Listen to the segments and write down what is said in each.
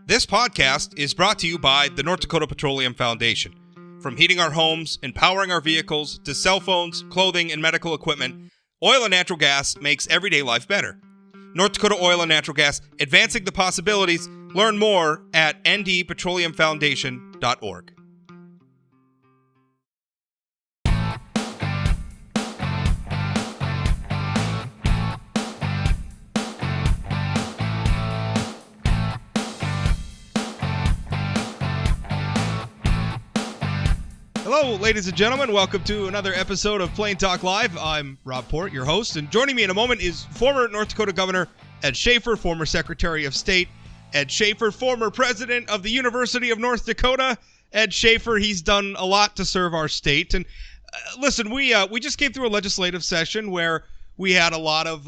This podcast is brought to you by the North Dakota Petroleum Foundation. From heating our homes and powering our vehicles to cell phones, clothing, and medical equipment, oil and natural gas makes everyday life better. North Dakota Oil and Natural Gas, advancing the possibilities. Learn more at ndpetroleumfoundation.org. Hello, ladies and gentlemen. Welcome to another episode of Plain Talk Live. I'm Rob Port, your host, and joining me in a moment is former North Dakota Governor Ed Schafer, former Secretary of State Ed Schafer, former President of the University of North Dakota Ed Schafer. He's done a lot to serve our state. And listen, we just came through a legislative session where we had a lot of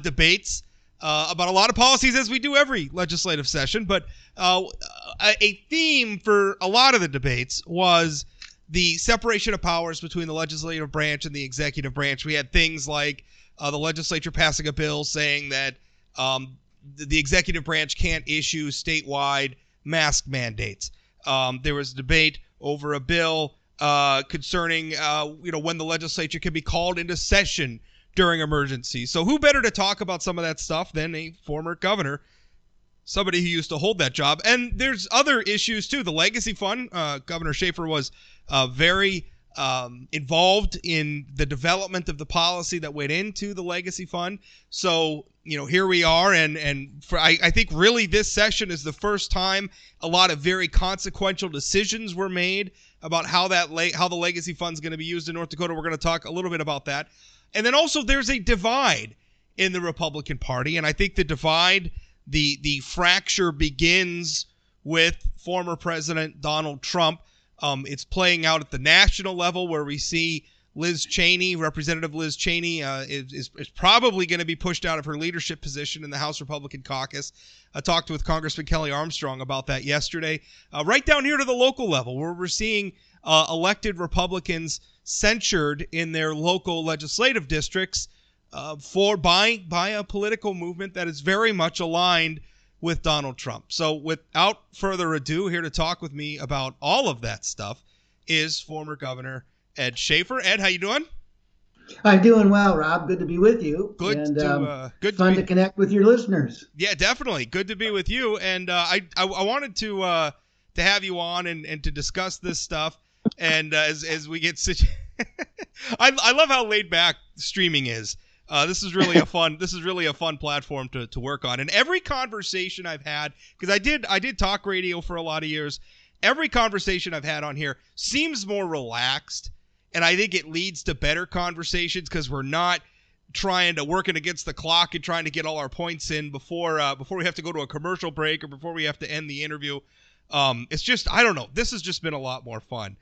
debates about a lot of policies, as we do every legislative session. But a theme for a lot of the debates was the separation of powers between the legislative branch and the executive branch. We had things like the legislature passing a bill saying that the executive branch can't issue statewide mask mandates. There was debate over a bill concerning when the legislature can be called into session during emergencies. So who better to talk about some of that stuff than a former governor, somebody who used to hold that job? And there's other issues too. The Legacy Fund, Governor Schafer was very involved in the development of the policy that went into the Legacy Fund. So, here we are, and I think really this session is the first time a lot of very consequential decisions were made about how the Legacy Fund is going to be used in North Dakota. We're going to talk a little bit about that. And then also there's a divide in the Republican Party, and I think the divide, the fracture begins with former President Donald Trump. It's playing out at the national level where we see Representative Liz Cheney is probably going to be pushed out of her leadership position in the House Republican caucus. I talked with Congressman Kelly Armstrong about that yesterday. Right down here to the local level where we're seeing elected Republicans censured in their local legislative districts by a political movement that is very much aligned with Donald Trump. So without further ado, here to talk with me about all of that stuff is former Governor Ed Schafer. Ed, how you doing? I'm doing well, Rob. Good to be with you. Good to connect with your listeners. Yeah, definitely. Good to be with you. And I wanted to have you on and to discuss this stuff. And as we get I love how laid back streaming is. This is really a fun platform to work on. And every conversation I've had, because I did talk radio for a lot of years, every conversation I've had on here seems more relaxed, and I think it leads to better conversations because we're not working against the clock and trying to get all our points in before we have to go to a commercial break or before we have to end the interview. It's just, I don't know. This has just been a lot more fun.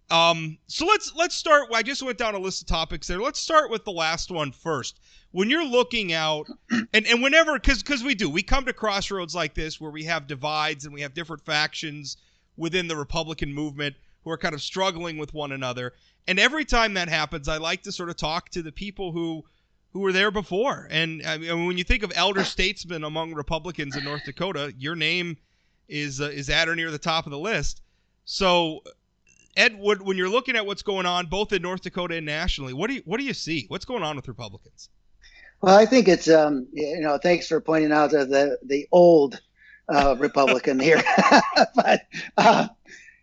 So let's start. I just went down a list of topics there. Let's start with the last one first. When you're looking out, and whenever, because we come to crossroads like this where we have divides and we have different factions within the Republican movement who are kind of struggling with one another. And every time that happens, I like to sort of talk to the people who were there before. And I mean, when you think of elder statesmen among Republicans in North Dakota, your name is at or near the top of the list. So, Ed, when you're looking at what's going on both in North Dakota and nationally, what do you see? What's going on with Republicans? Well, I think it's thanks for pointing out the old Republican here, but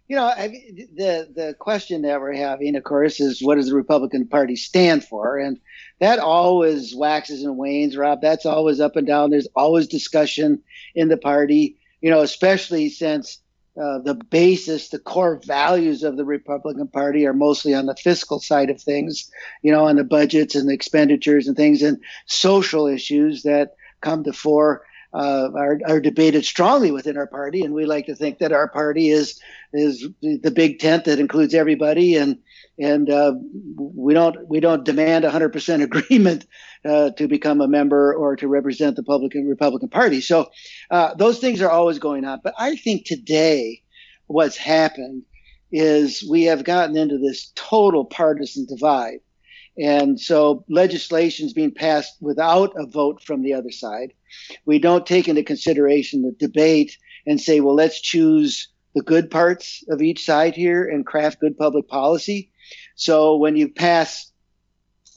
the question that we're having, of course, is what does the Republican Party stand for, and that always waxes and wanes, Rob. That's always up and down. There's always discussion in the party, especially since the basis, the core values of the Republican Party are mostly on the fiscal side of things, on the budgets and the expenditures and things, and social issues that come to fore are debated strongly within our party. And we like to think that our party is the big tent that includes everybody, and we don't demand 100% agreement to become a member or to represent the Republican Party. So those things are always going on. But I think today what's happened is we have gotten into this total partisan divide. And so legislation is being passed without a vote from the other side. We don't take into consideration the debate and say, well, let's choose the good parts of each side here and craft good public policy. So when you pass,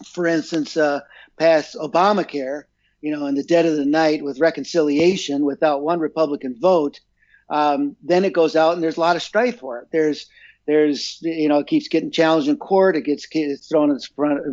for instance, pass Obamacare, in the dead of the night with reconciliation without one Republican vote, then it goes out and there's a lot of strife for it. There's it keeps getting challenged in court. It gets thrown in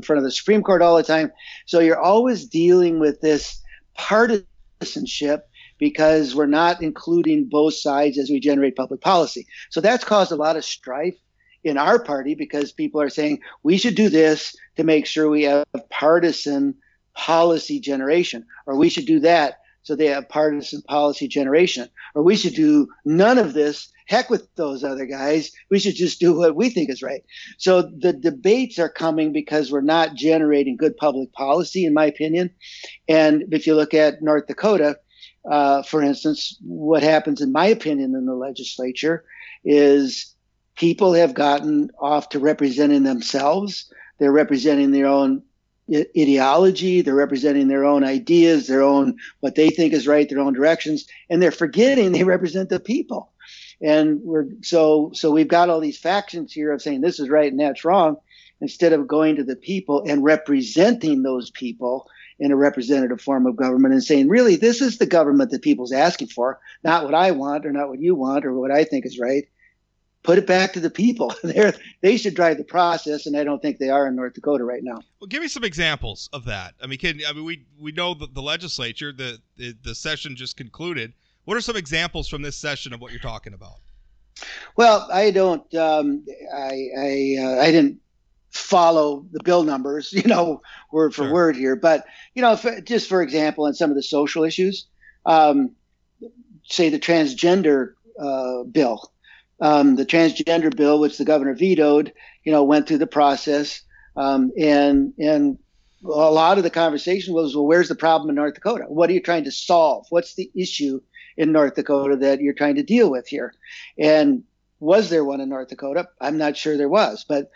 front of the Supreme Court all the time. So you're always dealing with this partisanship because we're not including both sides as we generate public policy. So that's caused a lot of strife in our party because people are saying we should do this to make sure we have partisan policy generation, or we should do that so they have partisan policy generation, or we should do none of this. Heck with those other guys. We should just do what we think is right. So the debates are coming because we're not generating good public policy, in my opinion. And if you look at North Dakota, for instance, what happens, in my opinion, in the legislature is people have gotten off to representing themselves. They're representing their own ideology. They're representing their own ideas, their own, what they think is right, their own directions. And they're forgetting they represent the people. And so we've got all these factions here of saying this is right and that's wrong, instead of going to the people and representing those people in a representative form of government and saying, really, this is the government that people's asking for, not what I want or not what you want or what I think is right. Put it back to the people. They should drive the process, and I don't think they are in North Dakota right now. Well, give me some examples of that. I mean, we know that the legislature, the session just concluded. What are some examples from this session of what you're talking about? Well, I don't. I didn't follow the bill numbers, word for word here. But just for example, on some of the social issues, say the transgender bill. The transgender bill, which the governor vetoed, went through the process, and a lot of the conversation was, well, where's the problem in North Dakota? What are you trying to solve? What's the issue in North Dakota that you're trying to deal with here? And was there one in North Dakota? I'm not sure there was, but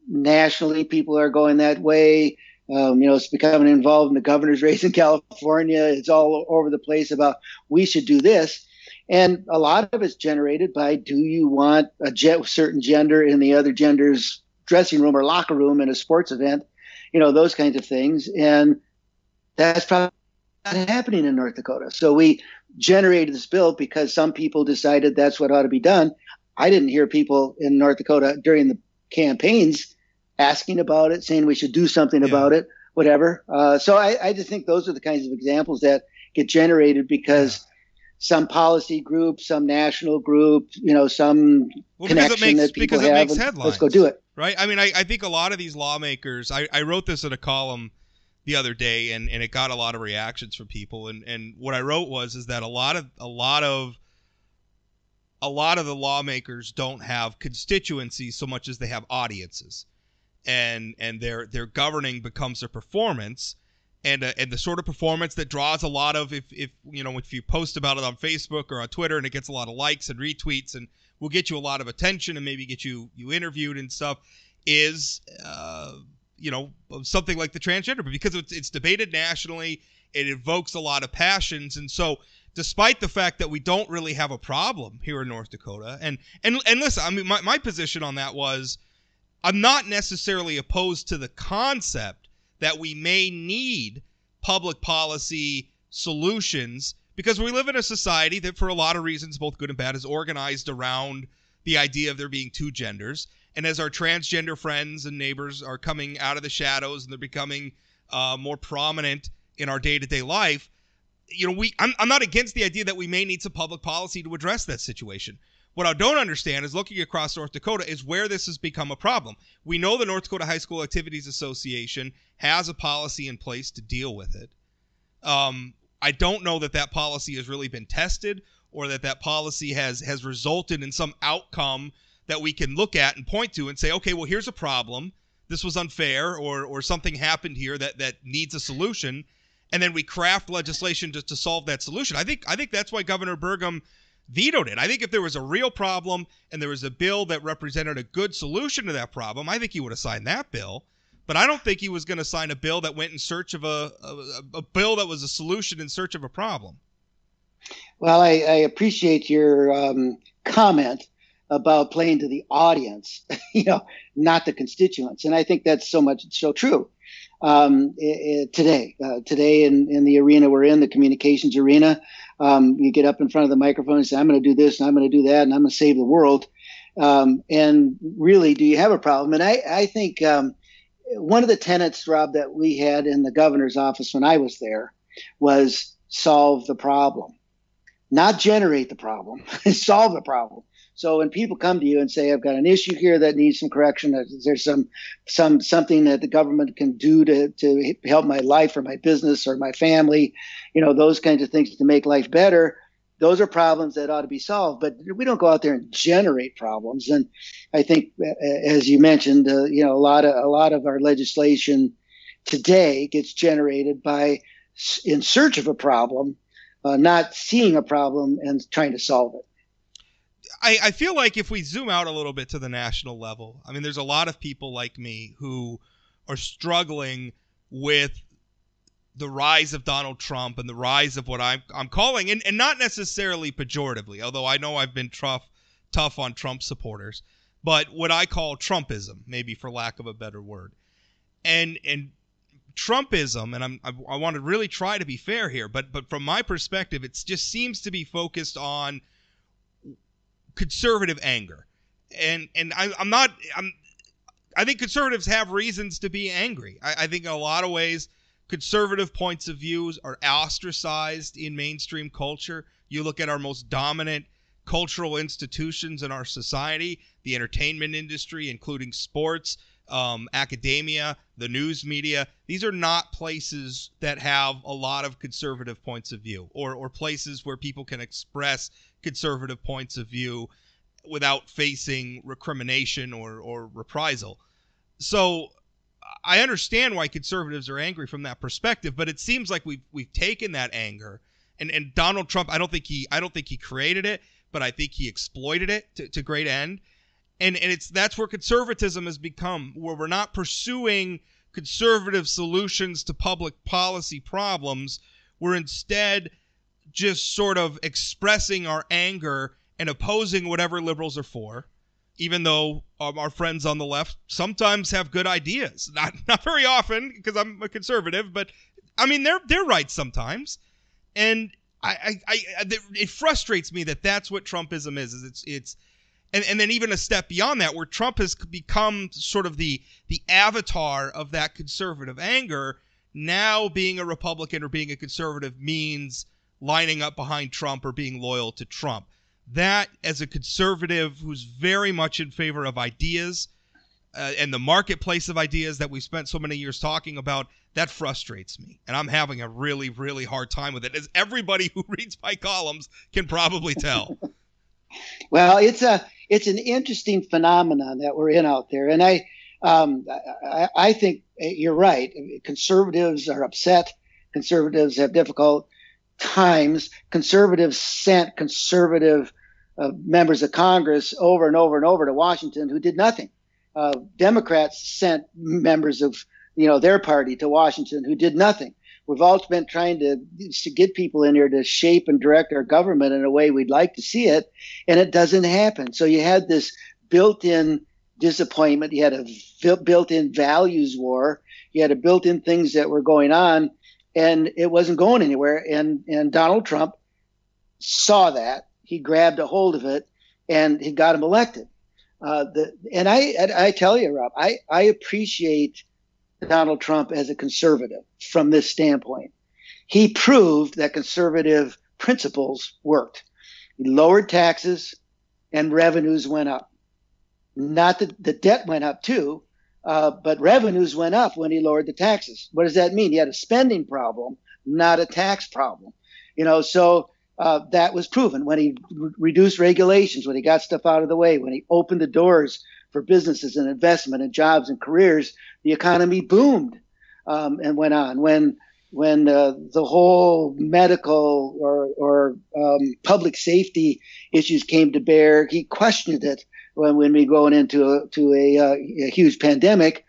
nationally, people are going that way. It's becoming involved in the governor's race in California. It's all over the place about we should do this. And a lot of it's generated by, do you want a certain gender in the other gender's dressing room or locker room in a sports event? Those kinds of things. And that's probably not happening in North Dakota. So we generated this bill because some people decided that's what ought to be done. I didn't hear people in North Dakota during the campaigns asking about it, saying we should do something about it, whatever. So I just think those are the kinds of examples that get generated because some policy group, some national group, some connection that people have. Makes headlines, let's go do it. Right? I mean, I think a lot of these lawmakers, I wrote this in a column the other day, and it got a lot of reactions from people. And what I wrote is that a lot of the lawmakers don't have constituencies so much as they have audiences, and their governing becomes their performance. And the sort of performance that draws a lot of, if you post about it on Facebook or on Twitter and it gets a lot of likes and retweets and will get you a lot of attention and maybe get you interviewed and stuff, is something like the transgender, but because it's debated nationally, it evokes a lot of passions. And so despite the fact that we don't really have a problem here in North Dakota, and listen, I mean, my position on that was, I'm not necessarily opposed to the concept that we may need public policy solutions, because we live in a society that, for a lot of reasons, both good and bad, is organized around the idea of there being two genders. And as our transgender friends and neighbors are coming out of the shadows and they're becoming more prominent in our day-to-day life, I'm not against the idea that we may need some public policy to address that situation. What I don't understand is, looking across North Dakota, is where this has become a problem. We know the North Dakota High School Activities Association has a policy in place to deal with it. I don't know that policy has really been tested, or that policy has resulted in some outcome that we can look at and point to and say, okay, well, here's a problem. This was unfair, or something happened here that needs a solution. And then we craft legislation to solve that solution. I think that's why Governor Burgum vetoed it. I think if there was a real problem and there was a bill that represented a good solution to that problem, I think he would have signed that bill. But I don't think he was going to sign a bill that went in search of a bill that was a solution in search of a problem. Well, I appreciate your comment about playing to the audience, not the constituents, and I think that's so true today in the arena we're in, the communications arena. You get up in front of the microphone and say, "I'm going to do this, and I'm going to do that, and I'm going to save the world." And really, do you have a problem? And I think one of the tenets, Rob, that we had in the governor's office when I was there was solve the problem, not generate the problem, solve the problem. So when people come to you and say, "I've got an issue here that needs some correction," there's something that the government can do to help my life or my business or my family, those kinds of things to make life better. Those are problems that ought to be solved, but we don't go out there and generate problems. And I think, as you mentioned, a lot of our legislation today gets generated by in search of a problem, not seeing a problem and trying to solve it. I feel like if we zoom out a little bit to the national level, I mean, there's a lot of people like me who are struggling with the rise of Donald Trump and the rise of what I'm calling, and not necessarily pejoratively, although I know I've been tough on Trump supporters, but what I call Trumpism, maybe for lack of a better word. And Trumpism, and I want to really try to be fair here, but from my perspective, it just seems to be focused on conservative anger, and I think conservatives have reasons to be angry. I think in a lot of ways, conservative points of views are ostracized in mainstream culture. You look at our most dominant cultural institutions in our society, the entertainment industry, including sports, academia, the news media. These are not places that have a lot of conservative points of view, or places where people can express conservative points of view without facing recrimination or reprisal. So I understand why conservatives are angry from that perspective, but it seems like we've taken that anger, and Donald Trump, I don't think he created it, but I think he exploited it to great end. And that's where conservatism has become, where we're not pursuing conservative solutions to public policy problems. We're instead just sort of expressing our anger and opposing whatever liberals are for, even though our friends on the left sometimes have good ideas. Not very often, because I'm a conservative, but I mean they're right sometimes. And it frustrates me that that's what Trumpism is. It's and then even a step beyond that, where Trump has become sort of the avatar of that conservative anger. Now being a Republican or being a conservative means lining up behind Trump or being loyal to Trump. That, as a conservative who's very much in favor of ideas and the marketplace of ideas that we've spent so many years talking about, that frustrates me. And I'm having a really, really hard time with it, as everybody who reads my columns can probably tell. Well, it's an interesting phenomenon that we're in out there. And I think you're right. Conservatives are upset. Conservatives have difficult times. Conservatives sent conservative members of Congress over and over and over to Washington who did nothing. Democrats sent members of their party to Washington who did nothing. We've all been trying to get people in here to shape and direct our government in a way we'd like to see it, and it doesn't happen. So you had this built-in disappointment. You had a built-in values war. You had a built-in things that were going on, and it wasn't going anywhere. And Donald Trump saw that. He grabbed a hold of it, and he got him elected. And I tell you, Rob, I appreciate Donald Trump as a conservative from this standpoint. He proved that conservative principles worked. He lowered taxes and revenues went up. Not that the debt went up too, but revenues went up when he lowered the taxes. What does that mean? He had a spending problem, not a tax problem. So that was proven when he reduced regulations, when he got stuff out of the way, when he opened the doors for businesses and investment and jobs and careers. The economy boomed and went on. When the whole medical or public safety issues came to bear, he questioned it when we going into a huge pandemic,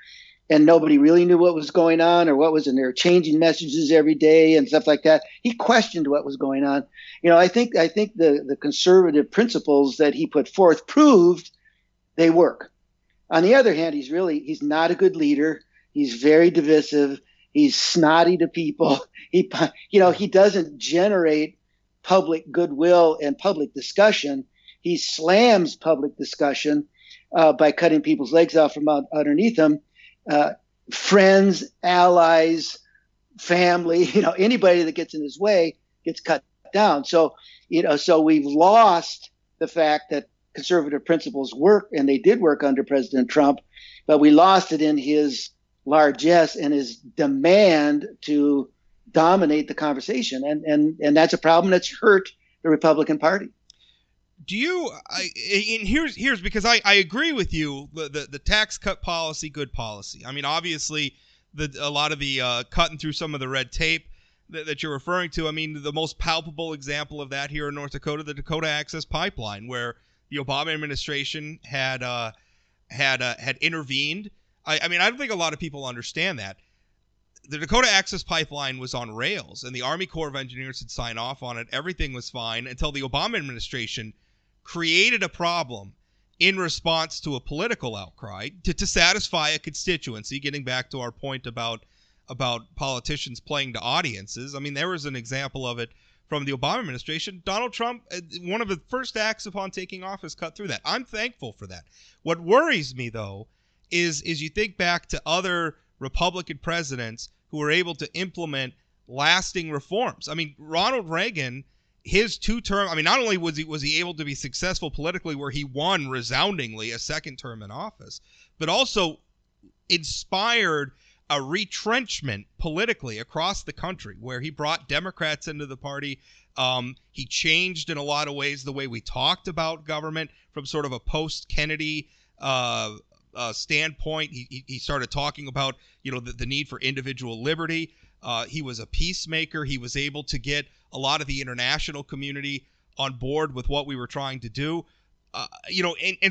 and nobody really knew what was going on or what was in there, changing messages every day and stuff like that. He questioned what was going on. I think the conservative principles that he put forth proved they work. On the other hand, he's not a good leader. He's very divisive. He's snotty to people. He doesn't generate public goodwill and public discussion. He slams public discussion by cutting people's legs off from underneath him. Friends, allies, family, anybody that gets in his way gets cut down. So we've lost the fact that conservative principles work, and they did work under President Trump, but we lost it in his largesse and his demand to dominate the conversation. And that's a problem that's hurt the Republican Party. Do you? And here's because I agree with you. The tax cut policy, good policy. I mean, obviously, a lot of the cutting through some of the red tape that you're referring to. I mean, the most palpable example of that here in North Dakota, the Dakota Access Pipeline, where the Obama administration had intervened. I mean, I don't think a lot of people understand that. The Dakota Access Pipeline was on rails, and the Army Corps of Engineers had signed off on it. Everything was fine until the Obama administration created a problem in response to a political outcry to satisfy a constituency, getting back to our point about politicians playing to audiences. I mean, there was an example of it from the Obama administration. Donald Trump, one of the first acts upon taking office, cut through that. I'm thankful for that. What worries me, though, is you think back to other Republican presidents who were able to implement lasting reforms. I mean, Ronald Reagan, his two-term, I mean, not only was he able to be successful politically where he won resoundingly a second term in office, but also inspired a retrenchment politically across the country where he brought Democrats into the party. He changed in a lot of ways the way we talked about government from sort of a post-Kennedy standpoint. He started talking about, the need for individual liberty. He was a peacemaker. He was able to get a lot of the international community on board with what we were trying to do.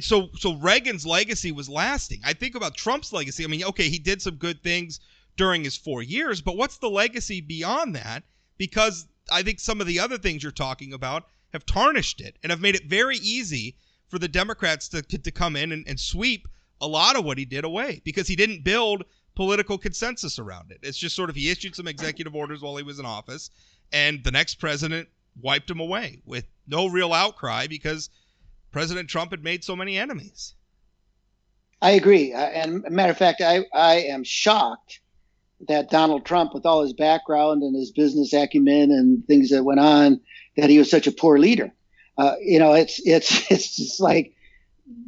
So Reagan's legacy was lasting. I think about Trump's legacy. I mean, okay, he did some good things during his 4 years, but what's the legacy beyond that? Because I think some of the other things you're talking about have tarnished it and have made it very easy for the Democrats to come in and sweep a lot of what he did away, because he didn't build political consensus around it. It's just sort of, he issued some executive orders while he was in office, and the next president wiped him away with no real outcry because President Trump had made so many enemies. I agree. And matter of fact, I am shocked that Donald Trump, with all his background and his business acumen and things that went on, that he was such a poor leader. It's just like,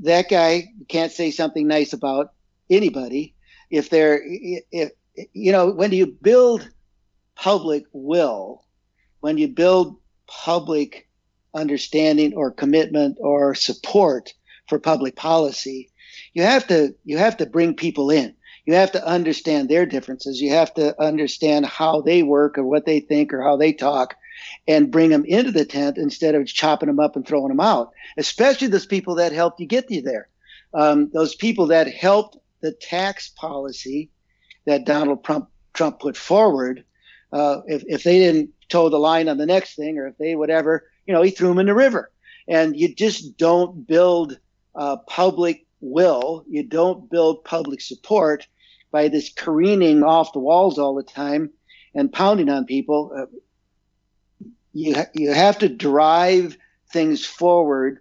that guy can't say something nice about anybody. When you build public will, when you build public understanding or commitment or support for public policy, you have to bring people in. You have to understand their differences. You have to understand how they work or what they think or how they talk, and bring them into the tent instead of chopping them up and throwing them out, especially those people that helped you get you there. Those people that helped the tax policy that Donald Trump put forward, if they didn't toe the line on the next thing, or if they whatever, he threw them in the river. And you just don't build public will. You don't build public support by this careening off the walls all the time and pounding on people. You have to drive things forward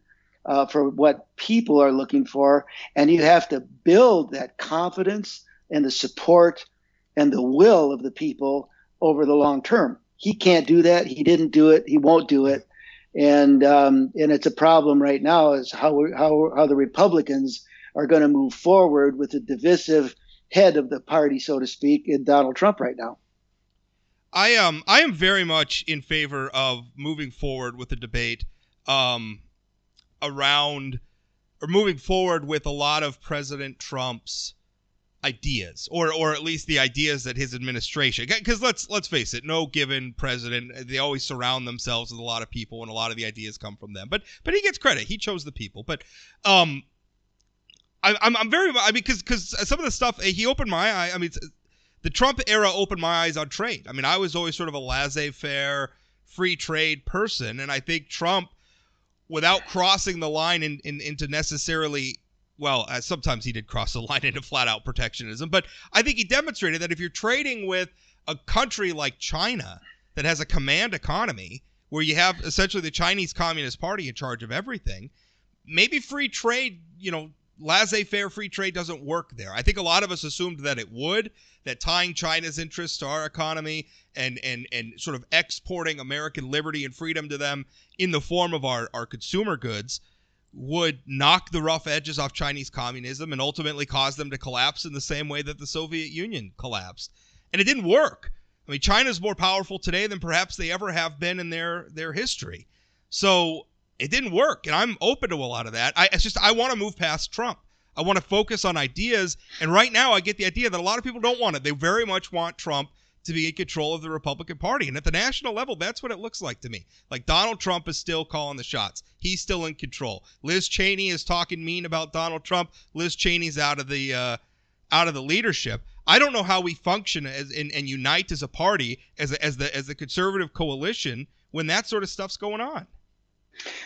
for what people are looking for, and you have to build that confidence and the support and the will of the people over the long term. He can't do that. He didn't do it. He won't do it. And it's a problem right now, is how the Republicans are going to move forward with the divisive head of the party, so to speak, in Donald Trump right now. I am very much in favor of moving forward with the debate moving forward with a lot of President Trump's ideas, or at least the ideas that his administration, because let's face it, no given president, they always surround themselves with a lot of people, and a lot of the ideas come from them. But he gets credit. He chose the people. But I'm very, I mean, because some of the stuff he opened my eye. I mean, the Trump era opened my eyes on trade. I mean, I was always sort of a laissez-faire, free trade person, and I think Trump, without crossing the line into necessarily, well, sometimes he did cross the line into flat-out protectionism, but I think he demonstrated that if you're trading with a country like China that has a command economy, where you have essentially the Chinese Communist Party in charge of everything, maybe free trade, laissez-faire free trade doesn't work there. I think a lot of us assumed that it would, that tying China's interests to our economy and sort of exporting American liberty and freedom to them in the form of our consumer goods would knock the rough edges off Chinese communism and ultimately cause them to collapse in the same way that the Soviet Union collapsed. And it didn't work. I mean, China's more powerful today than perhaps they ever have been in their history. So it didn't work, and I'm open to a lot of that. I want to move past Trump. I want to focus on ideas, and right now I get the idea that a lot of people don't want it. They very much want Trump to be in control of the Republican Party, and at the national level, that's what it looks like to me. Like Donald Trump is still calling the shots. He's still in control. Liz Cheney is talking mean about Donald Trump. Liz Cheney's out of the leadership. I don't know how we function and unite as a party, as the conservative coalition, when that sort of stuff's going on.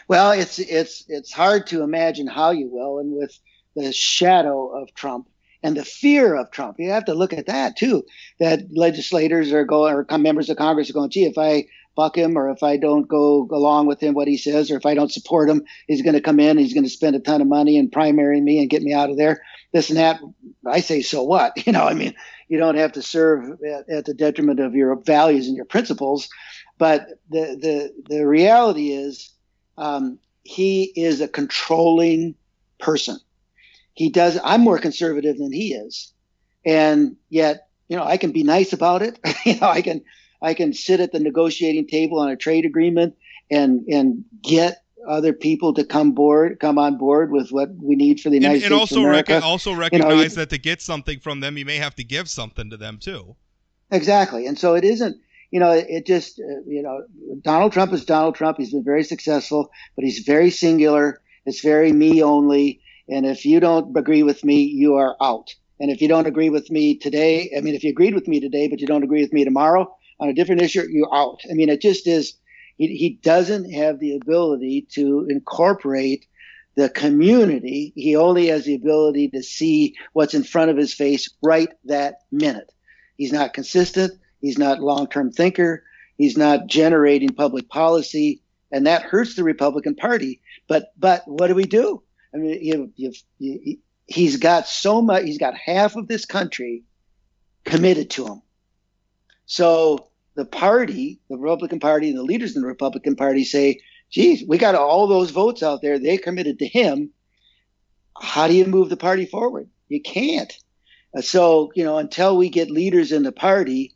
Well, it's hard to imagine how you will, and with the shadow of Trump and the fear of Trump, you have to look at that too. That legislators are going, or members of Congress are going, gee, if I buck him, or if I don't go along with him, what he says, or if I don't support him, he's going to come in, he's going to spend a ton of money and primary me and get me out of there. This and that. I say, so what? I mean, you don't have to serve at the detriment of your values and your principles. But the reality is, he is a controlling person. I'm more conservative than he is. And yet, I can be nice about it. I can sit at the negotiating table on a trade agreement and get other people to come on board with what we need for the United States also of America. Also recognize that to get something from them, you may have to give something to them too. Exactly. And so it isn't, it just, Donald Trump is Donald Trump. He's been very successful, but he's very singular. It's very me only. And if you don't agree with me, you are out. And if you don't agree with me today, if you agreed with me today, but you don't agree with me tomorrow on a different issue, you're out. It just is, he doesn't have the ability to incorporate the community. He only has the ability to see what's in front of his face right that minute. He's not consistent. He's not a long-term thinker. He's not generating public policy, and that hurts the Republican Party. But what do we do? He's got so much. He's got half of this country committed to him. So the party, the Republican Party, and the leaders in the Republican Party say, "Geez, we got all those votes out there. They committed to him. How do you move the party forward? You can't." So until we get leaders in the party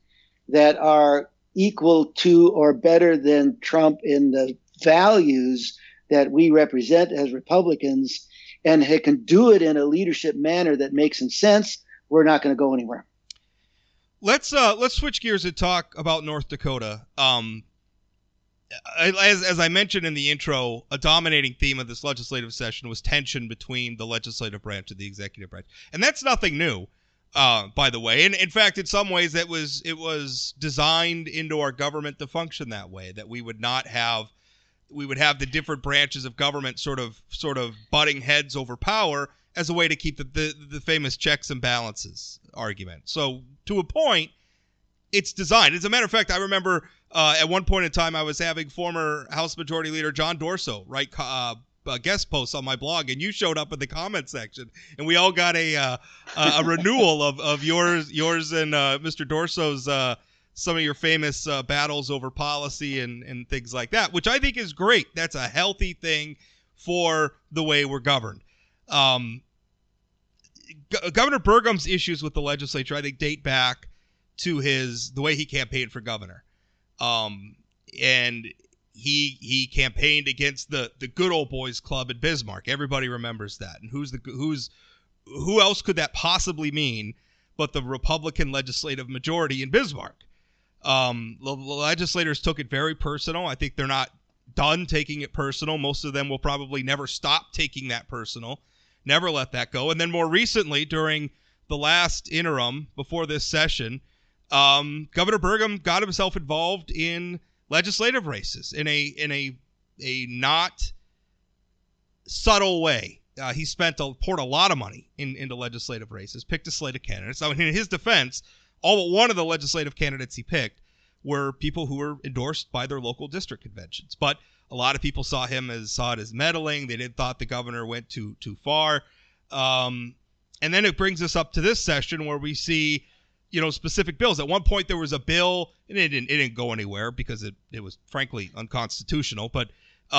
that are equal to or better than Trump in the values that we represent as Republicans, and can do it in a leadership manner that makes some sense, we're not going to go anywhere. Let's switch gears and talk about North Dakota. As I mentioned in the intro, a dominating theme of this legislative session was tension between the legislative branch and the executive branch, and that's nothing new. By the way, and in fact, in some ways, it was designed into our government to function that way. That we would have the different branches of government sort of butting heads over power as a way to keep the famous checks and balances argument. So to a point, it's designed. As a matter of fact, I remember at one point in time, I was having former House Majority Leader John Dorso write guest posts on my blog, and you showed up in the comment section, and we all got a renewal of yours and Mr. Dorso's some of your famous battles over policy and things like that, which I think is great. That's a healthy thing for the way we're governed. Governor Burgum's issues with the legislature, I think, date back to the way he campaigned for governor. And he campaigned against the good old boys club at Bismarck. Everybody remembers that. And who else could that possibly mean but the Republican legislative majority in Bismarck? The legislators took it very personal. I think they're not done taking it personal. Most of them will probably never stop taking that personal. never let that go. And then more recently, during the last interim before this session, Governor Burgum got himself involved in legislative races in a not subtle way. He poured a lot of money into legislative races, picked a slate of candidates. Now, in his defense, all but one of the legislative candidates he picked were people who were endorsed by their local district conventions. But a lot of people saw it as meddling. They thought the governor went too far. And then it brings us up to this session where we see, specific bills. At one point there was a bill, and it didn't go anywhere because it was frankly unconstitutional. But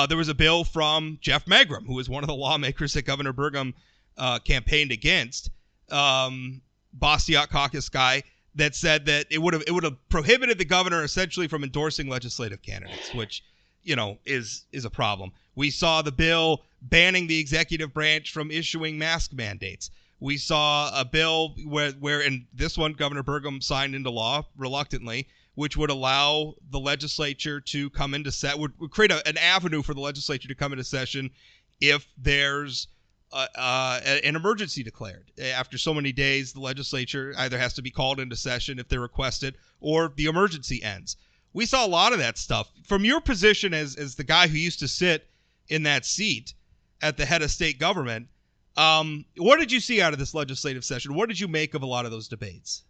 there was a bill from Jeff Magrum, who was one of the lawmakers that Governor Burgum campaigned against, Bastiat caucus guy, that said that it would have prohibited the governor essentially from endorsing legislative candidates, which is a problem. We saw the bill banning the executive branch from issuing mask mandates. We saw a bill where in this one Governor Burgum signed into law reluctantly, which would allow the legislature to come into would create an avenue for the legislature to come into session if there's an emergency declared. After so many days, the legislature either has to be called into session if they request it, or the emergency ends. We saw a lot of that stuff. From your position as the guy who used to sit in that seat at the head of state government, what did you see out of this legislative session? What did you make of a lot of those debates?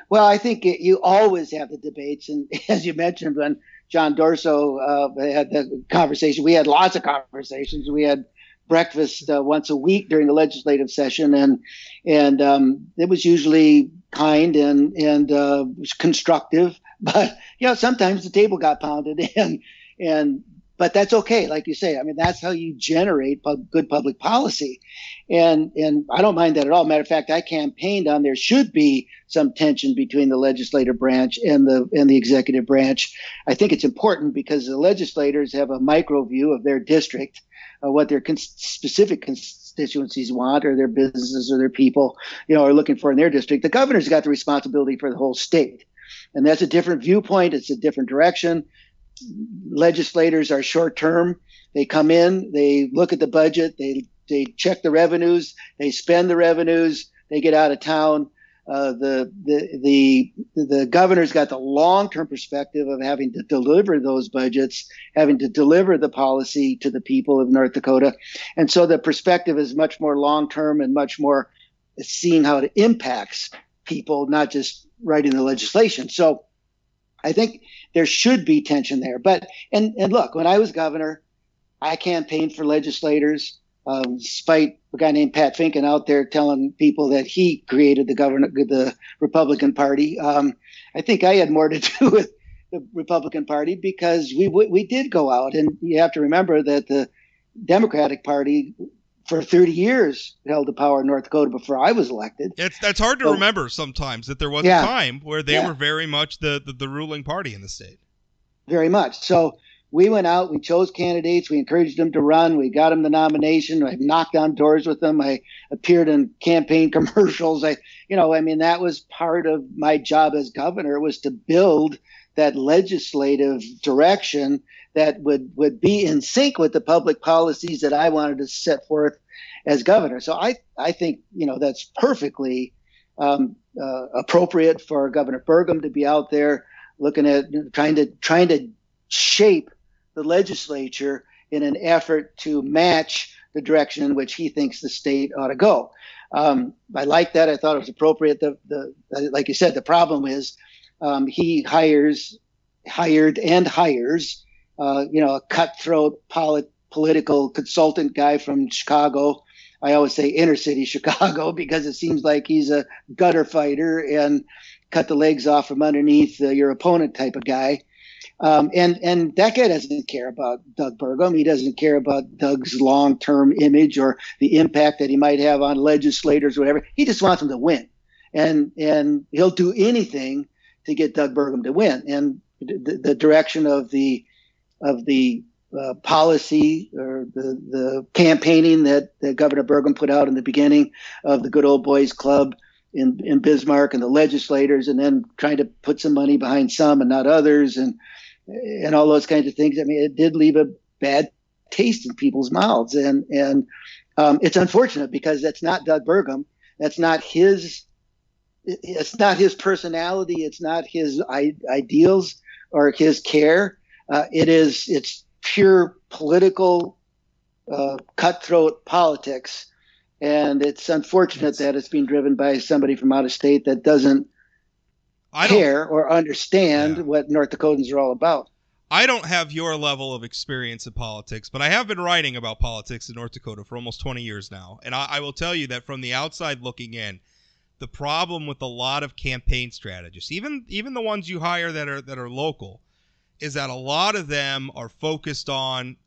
Well, I think you always have the debates. And as you mentioned, when John Dorso had the conversation, we had lots of conversations. We had breakfast once a week during the legislative session, and it was usually kind and constructive. But sometimes the table got pounded, but that's okay. Like you say, I mean, that's how you generate good public policy, and I don't mind that at all. Matter of fact, I campaigned on there should be some tension between the legislative branch and the executive branch. I think it's important because the legislators have a micro view of their district, what their specific constituencies want, or their businesses or their people, are looking for in their district. The governor's got the responsibility for the whole state, and that's a different viewpoint. It's a different direction. Legislators are short term. They come in, they look at the budget, they check the revenues, they spend the revenues, they get out of town. The governor's got the long-term perspective of having to deliver those budgets, having to deliver the policy to the people of North Dakota. And so the perspective is much more long-term and much more seeing how it impacts people, not just writing the legislation. So I think there should be tension there. But and look, when I was governor, I campaigned for legislators, despite a guy named Pat Finken out there telling people that he created the Republican Party. I think I had more to do with the Republican Party because we did go out, and you have to remember that the Democratic Party for 30 years held the power in North Dakota before I was elected. That's hard to remember sometimes, that there was a time where they were very much the ruling party in the state. Very much. So we went out, we chose candidates, we encouraged them to run, we got them the nomination, I knocked on doors with them, I appeared in campaign commercials. That was part of my job as governor, was to build that legislative direction that would be in sync with the public policies that I wanted to set forth as governor. So I think, that's perfectly appropriate for Governor Burgum to be out there looking at trying to shape the legislature in an effort to match the direction in which he thinks the state ought to go. I like that. I thought it was appropriate. Like you said, the problem is he hires a cutthroat political consultant guy from Chicago. I always say inner city Chicago because it seems like he's a gutter fighter and cut the legs off from underneath your opponent type of guy. And that guy doesn't care about Doug Burgum. He doesn't care about Doug's long-term image or the impact that he might have on legislators or whatever. He just wants them to win. And he'll do anything to get Doug Burgum to win. And the direction of the policy or the campaigning that Governor Burgum put out in the beginning of the Good Old Boys Club in Bismarck and the legislators, and then trying to put some money behind some and not others, and all those kinds of things. I mean, it did leave a bad taste in people's mouths, and It's unfortunate because that's not Doug Burgum. That's not his. It's not his personality. It's not his ideals or his care. It's pure political, cutthroat politics, and it's unfortunate that it's being driven by somebody from out of state that doesn't care or understand what North Dakotans are all about. I don't have your level of experience in politics, but I have been writing about politics in North Dakota for almost 20 years now. And I will tell you that from the outside looking in, the problem with a lot of campaign strategists, even the ones you hire that are local, is that a lot of them are focused on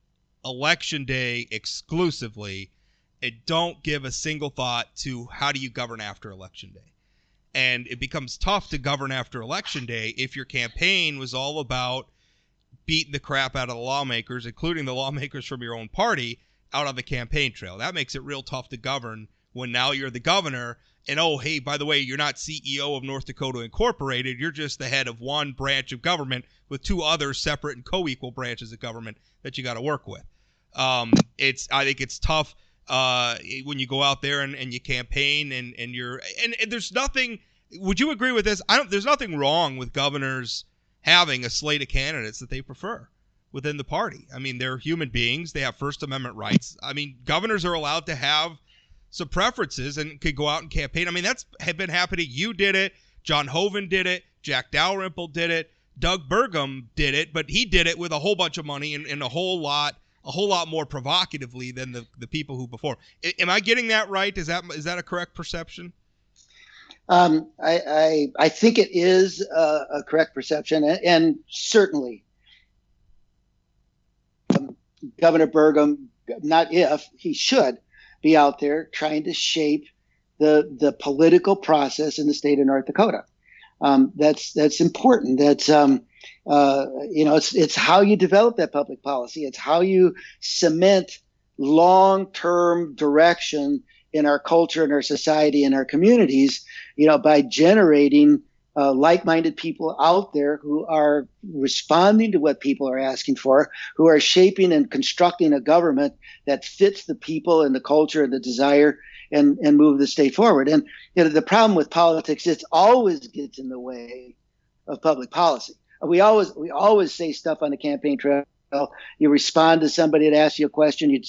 election day exclusively and don't give a single thought to how do you govern after election day. And it becomes tough to govern after election day if your campaign was all about beating the crap out of the lawmakers, including the lawmakers from your own party, out on the campaign trail. That makes it real tough to govern when now you're the governor and, oh, hey, by the way, you're not CEO of North Dakota Incorporated. You're just the head of one branch of government with two other separate and co-equal branches of government that you got to work with. I think it's tough when you go out there and you campaign and there's nothing. Would you agree with this? There's nothing wrong with governors having a slate of candidates that they prefer within the party. I mean, they're human beings. They have First Amendment rights. I mean, governors are allowed to have some preferences and could go out and campaign. I mean, that's been happening. You did it. John Hoeven did it. Jack Dalrymple did it. Doug Burgum did it, but he did it with a whole bunch of money and a whole lot more provocatively than the people who before. Am I getting that right? Is that a correct perception? I think it is a correct perception, and certainly Governor Burgum, not if, he should be out there trying to shape the political process in the state of North Dakota. That's important. That's it's how you develop that public policy. It's how you cement long-term direction in our culture, in our society, in our communities, by generating like-minded people out there who are responding to what people are asking for, who are shaping and constructing a government that fits the people and the culture and the desire and move the state forward. And the problem with politics, it always gets in the way of public policy. We always say stuff on the campaign trail. You respond to somebody that asks you a question,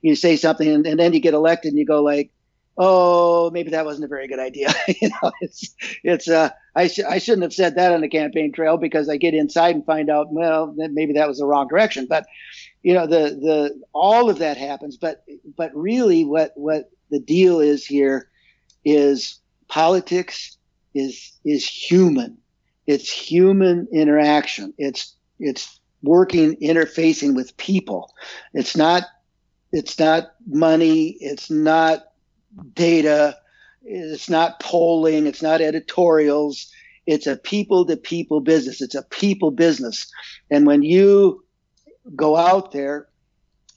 you say something, and then you get elected, and you go like, "Oh, maybe that wasn't a very good idea." I shouldn't have said that on the campaign trail, because I get inside and find out, well, maybe that was the wrong direction. But the all of that happens. But really, what the deal is here is politics is human. It's human interaction. It's working, interfacing with people. It's not money. It's not data. It's not polling. It's not editorials. It's a people-to-people business. It's a people business. And when you go out there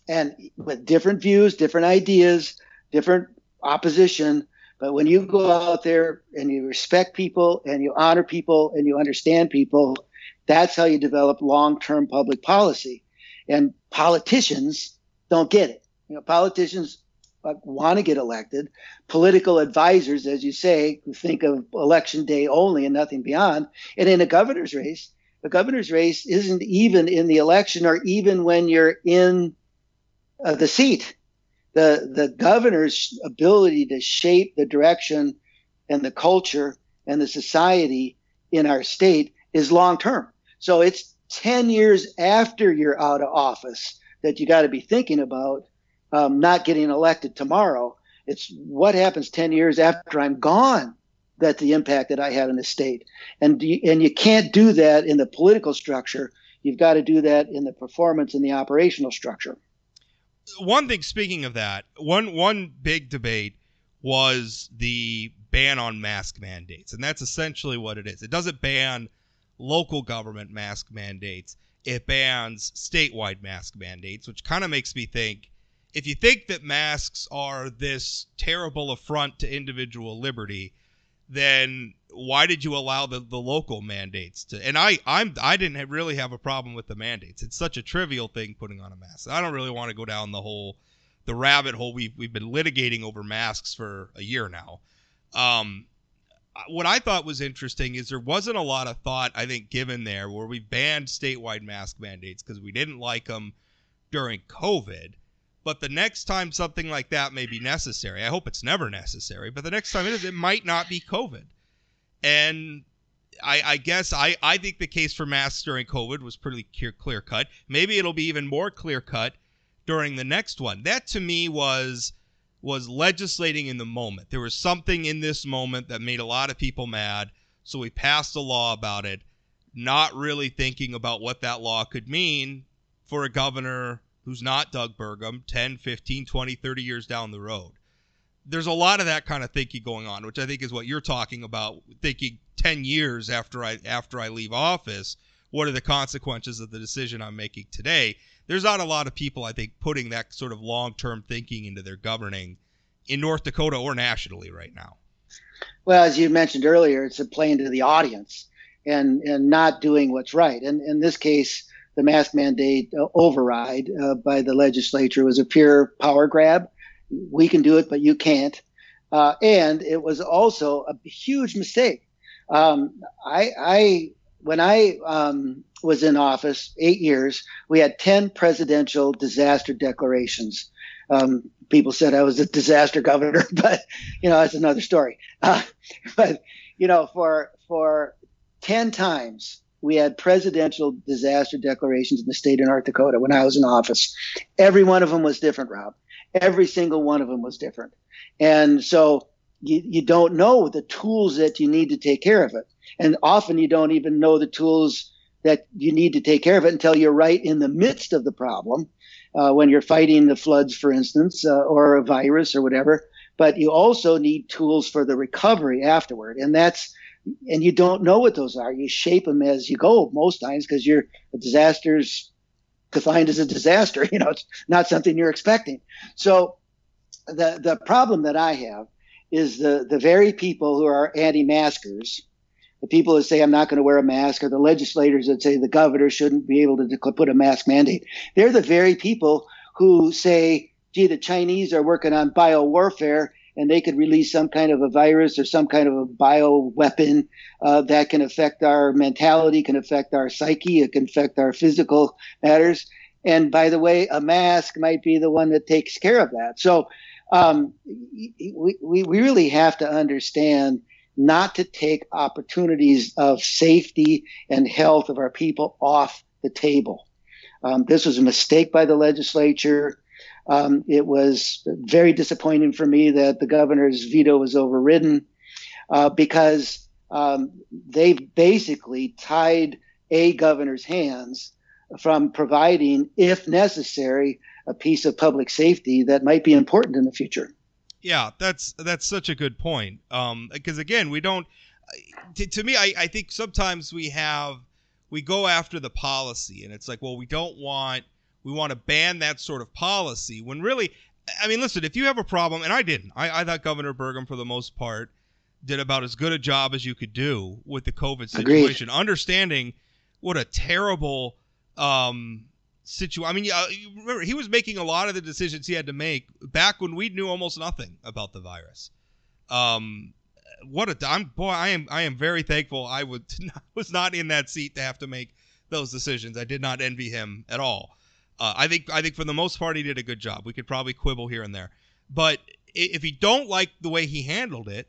and with different views, different ideas, different opposition, but when you go out there and you respect people and you honor people and you understand people, that's how you develop long-term public policy. And politicians don't get it. Politicians want to get elected. Political advisors, as you say, who think of election day only and nothing beyond. And in a governor's race isn't even in the election or even when you're in the seat. The governor's ability to shape the direction and the culture and the society in our state is long-term. So it's 10 years after you're out of office that you got to be thinking about not getting elected tomorrow. It's what happens 10 years after I'm gone, that the impact that I had in the state. And you can't do that in the political structure. You've got to do that in the performance and the operational structure. One thing, speaking of that, one big debate was the ban on mask mandates. And that's essentially what it is. It doesn't ban local government mask mandates. It bans statewide mask mandates, which kind of makes me think, if you think that masks are this terrible affront to individual liberty, then why did you allow the local mandates to? And I didn't really have a problem with the mandates. It's such a trivial thing, putting on a mask. I don't really want to go down the whole the rabbit hole we've been litigating over masks for a year now. What I thought was interesting is there wasn't a lot of thought, I think, given there where we banned statewide mask mandates because we didn't like them during COVID. But the next time something like that may be necessary, I hope it's never necessary, but the next time it is, it might not be COVID. And I guess I think the case for masks during COVID was pretty clear cut. Maybe it'll be even more clear cut during the next one. That to me was legislating in the moment. There was something in this moment that made a lot of people mad, so we passed a law about it, not really thinking about what that law could mean for a governor who's not Doug Burgum 10, 15, 20, 30 years down the road. There's a lot of that kind of thinking going on, which I think is what you're talking about, thinking 10 years after I leave office, what are the consequences of the decision I'm making today? There's not a lot of people, I think, putting that sort of long-term thinking into their governing in North Dakota or nationally right now. Well, as you mentioned earlier, it's playing to the audience and not doing what's right. And in this case, the mask mandate override by the legislature was a pure power grab. We can do it, but you can't. And it was also a huge mistake. When I was in office 8 years, we had 10 presidential disaster declarations. People said I was a disaster governor, but that's another story. But for 10 times we had presidential disaster declarations in the state of North Dakota when I was in office. Every one of them was different, Rob. Every single one of them was different. And so you don't know the tools that you need to take care of it. And often you don't even know the tools that you need to take care of it until you're right in the midst of the problem, when you're fighting the floods, for instance, or a virus or whatever. But you also need tools for the recovery afterward. And you don't know what those are. You shape them as you go most times because a disaster's defined as a disaster. It's not something you're expecting. So the problem that I have is the very people who are anti-maskers, the people that say I'm not going to wear a mask, or the legislators that say the governor shouldn't be able to put a mask mandate. They're the very people who say, gee, the Chinese are working on biowarfare and they could release some kind of a virus or some kind of a bioweapon that can affect our mentality, can affect our psyche, it can affect our physical matters. And by the way, a mask might be the one that takes care of that. So we really have to understand not to take opportunities of safety and health of our people off the table. This was a mistake by the legislature. It was very disappointing for me that the governor's veto was overridden because they basically tied a governor's hands from providing, if necessary, a piece of public safety that might be important in the future. Yeah, that's such a good point. Because again, we don't. To me, I think sometimes we go after the policy, and it's like, well, we want to ban that sort of policy. When really, I mean, listen, if you have a problem, and I didn't, I thought Governor Burgum for the most part did about as good a job as you could do with the COVID situation. Agreed. Understanding what a terrible situation. I mean, remember, he was making a lot of the decisions he had to make back when we knew almost nothing about the virus. I am very thankful I was not in that seat to have to make those decisions. I did not envy him at all. I think for the most part he did a good job. We could probably quibble here and there, but if you don't like the way he handled it,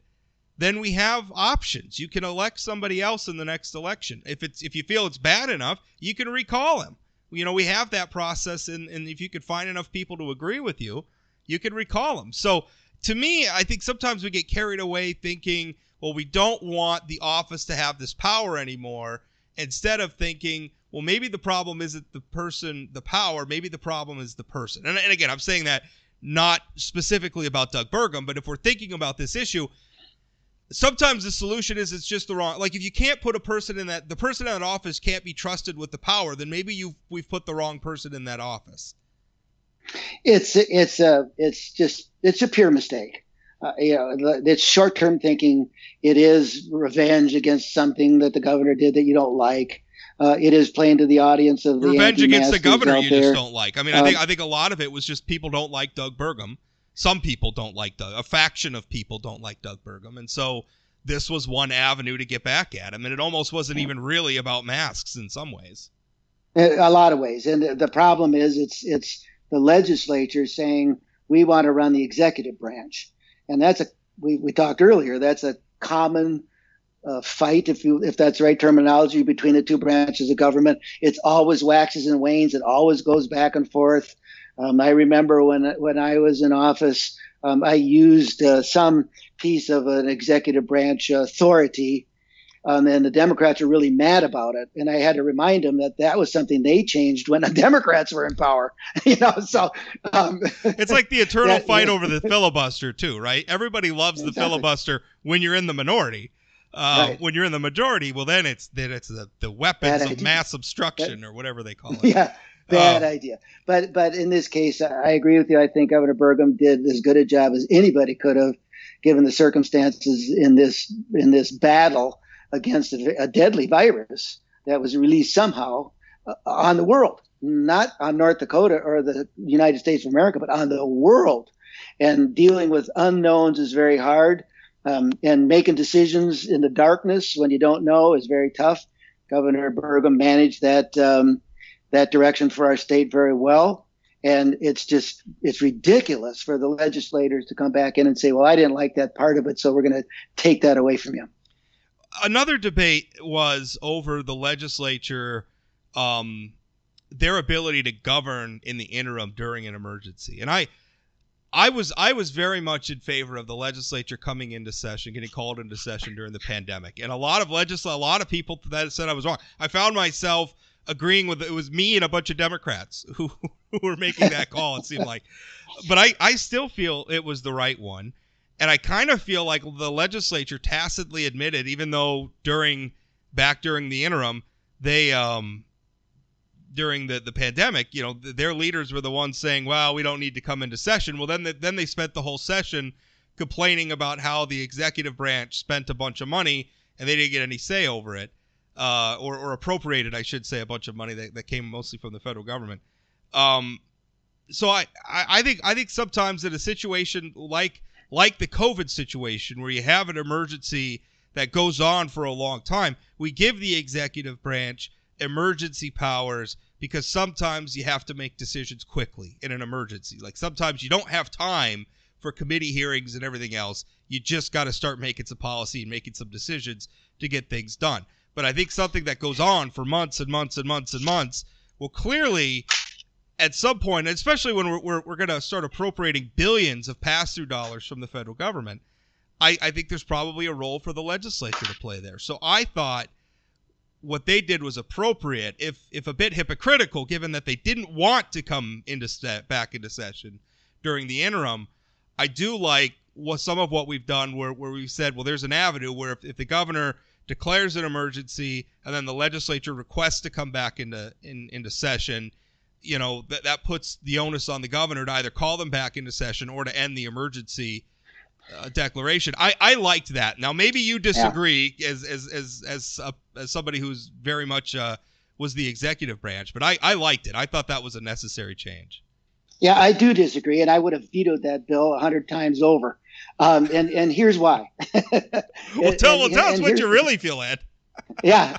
then we have options. You can elect somebody else in the next election. If you feel it's bad enough, you can recall him. We have that process, and if you could find enough people to agree with you, you could recall them. So to me, I think sometimes we get carried away thinking, well, we don't want the office to have this power anymore, instead of thinking, well, maybe the problem isn't the person, the power, maybe the problem is the person. And again, I'm saying that not specifically about Doug Burgum, but if we're thinking about this issue, sometimes the solution is it's just the wrong. Like if you can't put the person in that office can't be trusted with the power, then maybe we've put the wrong person in that office. It's a pure mistake. It's short-term thinking. It is revenge against something that the governor did that you don't like. It is playing to the audience of the revenge against the governor out you there. just don't like. I mean, I think a lot of it was just people don't like Doug Burgum. Some people don't like Doug. A faction of people don't like Doug Burgum. And so this was one avenue to get back at him. And it almost wasn't even really about masks in some ways. A lot of ways. And the problem is it's the legislature saying we want to run the executive branch. And that's we talked earlier, that's a common fight, if that's the right terminology, between the two branches of government. It's always waxes and wanes. It always goes back and forth. I remember when I was in office, I used some piece of an executive branch authority, and the Democrats were really mad about it. And I had to remind them that was something they changed when the Democrats were in power. So it's like the eternal fight over the filibuster too, right? Everybody loves the filibuster when you're in the minority. Right. When you're in the majority, well, then it's the weapons of mass obstruction or whatever they call it. Yeah. Bad idea. But in this case, I agree with you. I think Governor Burgum did as good a job as anybody could have, given the circumstances in this battle against a deadly virus that was released somehow on the world, not on North Dakota or the United States of America, but on the world. And dealing with unknowns is very hard. And making decisions in the darkness when you don't know is very tough. Governor Burgum managed that direction for our state very well. And it's ridiculous for the legislators to come back in and say, well, I didn't like that part of it, so we're going to take that away from you. Another debate was over the legislature, their ability to govern in the interim during an emergency. And I was very much in favor of the legislature coming into session, getting called into session during the pandemic. And a lot of people that said I was wrong. I found myself agreeing with it. Was me and a bunch of Democrats who were making that call, it seemed like. But I still feel it was the right one. And I kind of feel like the legislature tacitly admitted, even though during the interim, they during the pandemic, their leaders were the ones saying, well, we don't need to come into session. Well, then they spent the whole session complaining about how the executive branch spent a bunch of money and they didn't get any say over it, or appropriated, I should say, a bunch of money that came mostly from the federal government. So I think sometimes in a situation like the COVID situation where you have an emergency that goes on for a long time, we give the executive branch emergency powers because sometimes you have to make decisions quickly in an emergency. Like sometimes you don't have time for committee hearings and everything else. You just got to start making some policy and making some decisions to get things done. But I think something that goes on for months and months and months and months will clearly, at some point, especially when we're going to start appropriating billions of pass-through dollars from the federal government, I think there's probably a role for the legislature to play there. So I thought what they did was appropriate, if a bit hypocritical, given that they didn't want to come back into session during the interim. I do like some of what we've done where we've said, well, there's an avenue where if the governor declares an emergency and then the legislature requests to come back into session, that puts the onus on the governor to either call them back into session or to end the emergency declaration. I liked that. Now maybe you disagree as somebody who's very much was the executive branch, but I liked it. I thought that was a necessary change. Yeah, I do disagree, and I would have vetoed that bill 100 times over. And here's why. Well, tell us what you really feel, Ed. Yeah,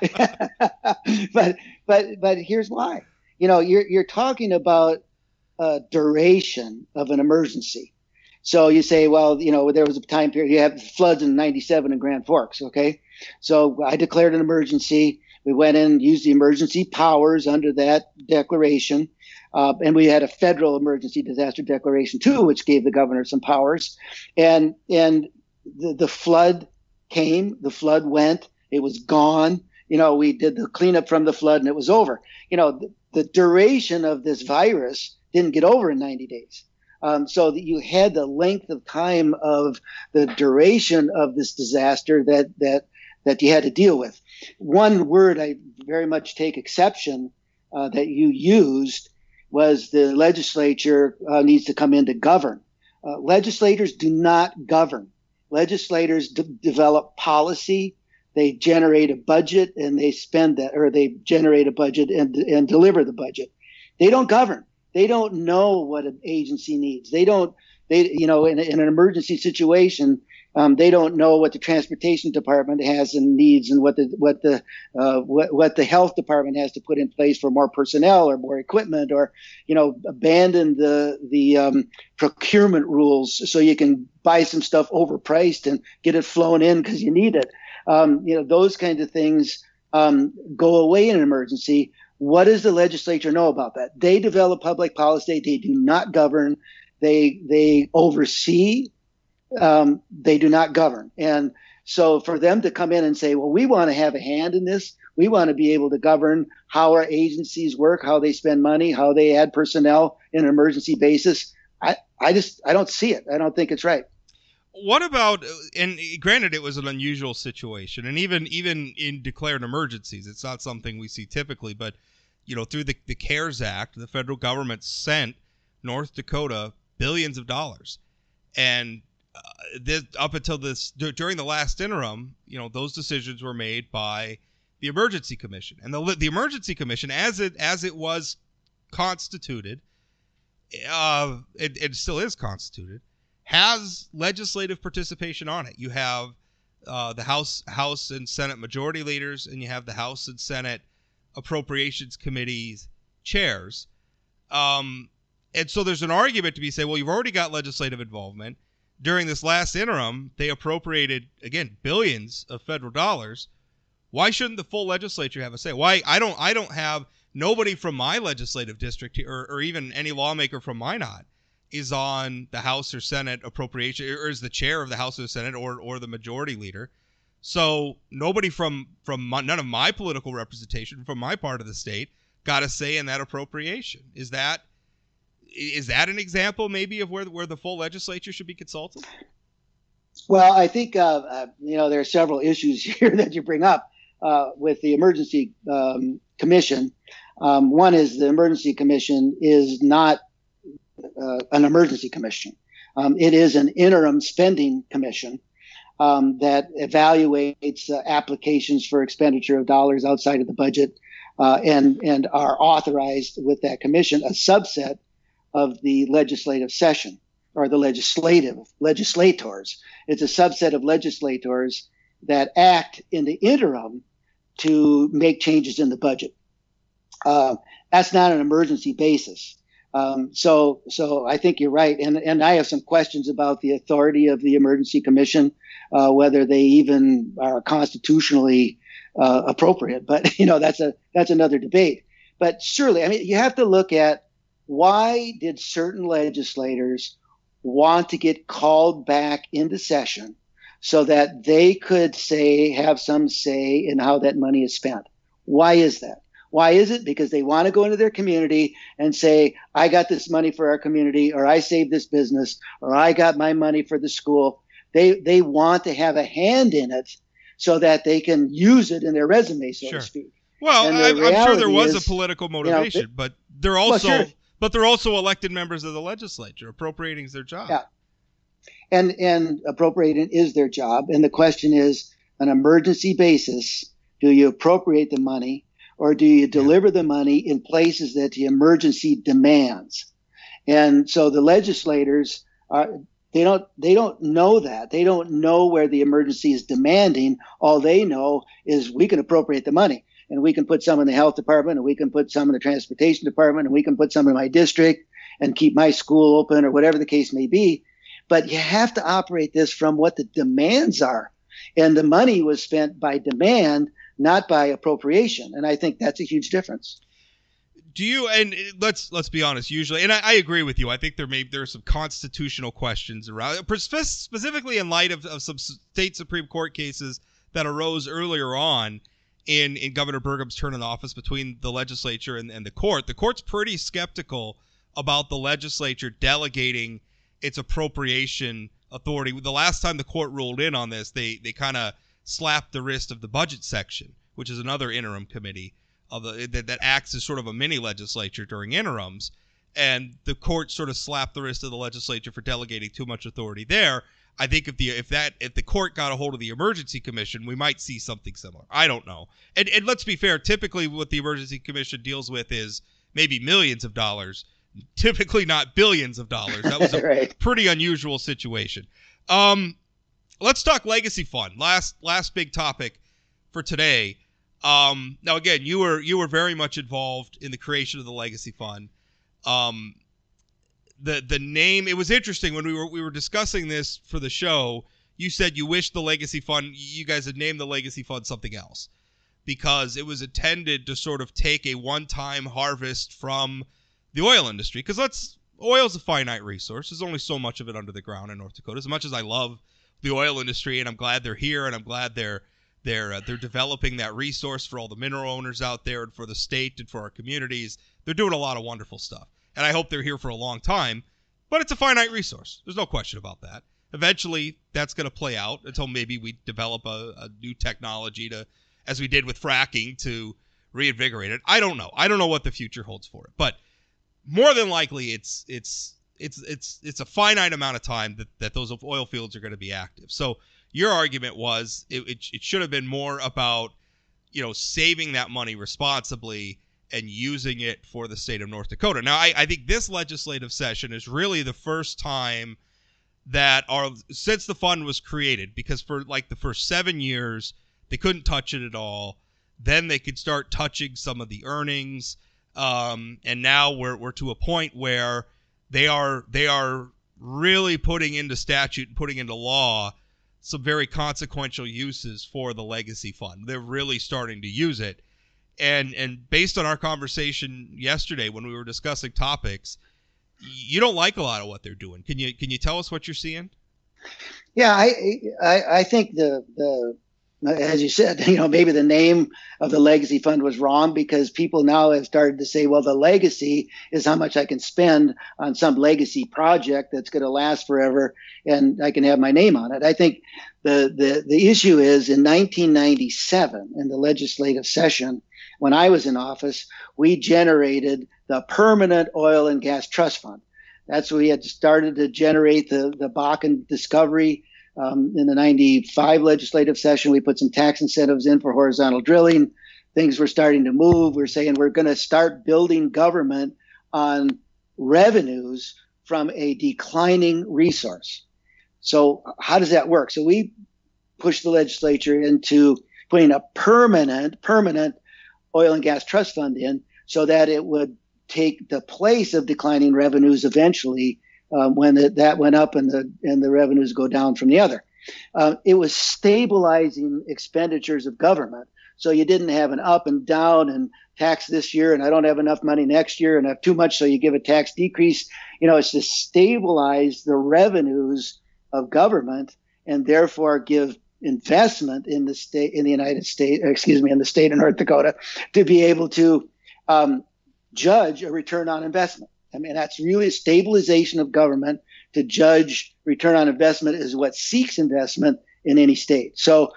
but here's why. You're talking about duration of an emergency. So you say, well, there was a time period. You have floods in '97 in Grand Forks. Okay, so I declared an emergency. We went in and used the emergency powers under that declaration. And we had a federal emergency disaster declaration too, which gave the governor some powers. And the flood came, the flood went, it was gone. We did the cleanup from the flood and it was over. The duration of this virus didn't get over in 90 days. So that you had the length of time of the duration of this disaster that you had to deal with. One word I very much take exception that you used was the legislature needs to come in to govern. Legislators do not govern. Legislators develop policy. They generate a budget and they spend that, or they generate a budget and deliver the budget. They don't govern. They don't know what an agency needs. They in an emergency situation, they don't know what the transportation department has and needs, and what the health department has to put in place for more personnel or more equipment, or abandon the procurement rules so you can buy some stuff overpriced and get it flown in because you need it. Those kinds of things go away in an emergency. What does the legislature know about that? They develop public policy. They do not govern. They oversee. They do not govern. And so for them to come in and say, well, we want to have a hand in this. We want to be able to govern how our agencies work, how they spend money, how they add personnel in an emergency basis. I don't see it. I don't think it's right. What about, and granted it was an unusual situation, and even in declared emergencies, it's not something we see typically, but through the CARES Act, the federal government sent North Dakota billions of dollars. And up until during the last interim, those decisions were made by the Emergency Commission. And the Emergency Commission, as it was constituted, it still is constituted, has legislative participation on it. You have the House and Senate majority leaders, and you have the House and Senate Appropriations Committees chairs. And so there's an argument to be said, well, you've already got legislative involvement. During this last interim, they appropriated, again, billions of federal dollars. Why shouldn't the full legislature have a say? Why I don't have nobody from my legislative district or even any lawmaker from Minot is on the House or Senate appropriation, or is the chair of the House or Senate, or the majority leader. So nobody from none of my political representation from my part of the state got a say in that appropriation. Is that an example maybe of where the full legislature should be consulted? Well, I think there are several issues here that you bring up with the Emergency Commission. One is the Emergency Commission is not an emergency commission. It is an interim spending commission that evaluates applications for expenditure of dollars outside of the budget, and are authorized with that commission, a subset of the legislative session, or the legislators. It's a subset of legislators that act in the interim to make changes in the budget. That's not an emergency basis. So I think you're right. And I have some questions about the authority of the Emergency Commission, whether they even are constitutionally appropriate. But, that's another debate. But surely, you have to look at, why did certain legislators want to get called back into session so that they could have some say in how that money is spent? Why is that? Why is it? Because they want to go into their community and say, I got this money for our community, or I saved this business, or I got my money for the school. They want to have a hand in it so that they can use it in their resume, so to speak. Well, I'm sure there was a political motivation, but they're also elected members of the legislature. Appropriating is their job. Yeah. And appropriating is their job. And the question is, on an emergency basis, do you appropriate the money, or do you deliver the money in places that the emergency demands? And so the legislators they don't know that. They don't know where the emergency is demanding. All they know is, we can appropriate the money, and we can put some in the health department, and we can put some in the transportation department, and we can put some in my district and keep my school open, or whatever the case may be. But you have to operate this from what the demands are. And the money was spent by demand, not by appropriation. And I think that's a huge difference. Do you, and let's be honest, usually, and I agree with you, I think there are some constitutional questions around, specifically in light of some state Supreme Court cases that arose earlier on in Governor Burgum's term in office between the legislature and the court. The court's pretty skeptical about the legislature delegating its appropriation authority. The last time the court ruled in on this, they kind of slapped the wrist of the budget section, which is another interim committee that acts as sort of a mini legislature during interims, and the court sort of slapped the wrist of the legislature for delegating too much authority there. I think if the court got a hold of the Emergency Commission, we might see something similar. I don't know. And let's be fair, typically what the Emergency Commission deals with is maybe millions of dollars, typically not billions of dollars. That was a right. pretty unusual situation. Let's talk legacy fund. Last big topic for today. Now again, you were very much involved in the creation of the legacy fund. The name, it was interesting when we were discussing this for the show. You said you wished you guys had named the legacy fund something else because it was intended to sort of take a one-time harvest from the oil industry. Because oil's a finite resource. There's only so much of it under the ground in North Dakota. As much as I love the oil industry and I'm glad they're here and I'm glad they're developing that resource for all the mineral owners out there and for the state and for our communities, they're doing a lot of wonderful stuff. And I hope they're here for a long time, but it's a finite resource. There's no question about that. Eventually, that's going to play out until maybe we develop a new technology to, as we did with fracking, to reinvigorate it. I don't know. I don't know what the future holds for it, but more than likely, it's a finite amount of time that those oil fields are going to be active. So your argument was it should have been more about, saving that money responsibly and using it for the state of North Dakota. Now, I think this legislative session is really the first time that since the fund was created, because for like the first 7 years, they couldn't touch it at all. Then they could start touching some of the earnings. And now we're to a point where they are really putting into statute and putting into law some very consequential uses for the legacy fund. They're really starting to use it. And based on our conversation yesterday when we were discussing topics, you don't like a lot of what they're doing. Can you tell us what you're seeing? Yeah, I think the as you said, maybe the name of the legacy fund was wrong because people now have started to say, well, the legacy is how much I can spend on some legacy project that's going to last forever and I can have my name on it. I think the issue is in 1997 in the legislative session, when I was in office, we generated the Permanent Oil and Gas Trust Fund. That's what we had started to generate the Bakken discovery. In the 95 legislative session, we put some tax incentives in for horizontal drilling. Things were starting to move. We're saying we're going to start building government on revenues from a declining resource. So how does that work? So we pushed the legislature into putting a permanent oil and gas trust fund in so that it would take the place of declining revenues eventually when that went up and the revenues go down from the other. It was stabilizing expenditures of government. So you didn't have an up and down and tax this year and I don't have enough money next year and I have too much, so you give a tax decrease. It's to stabilize the revenues of government and therefore give investment in the state, in the United States, in the state of North Dakota, to be able to judge a return on investment. I mean, that's really a stabilization of government. To judge return on investment is what seeks investment in any state. So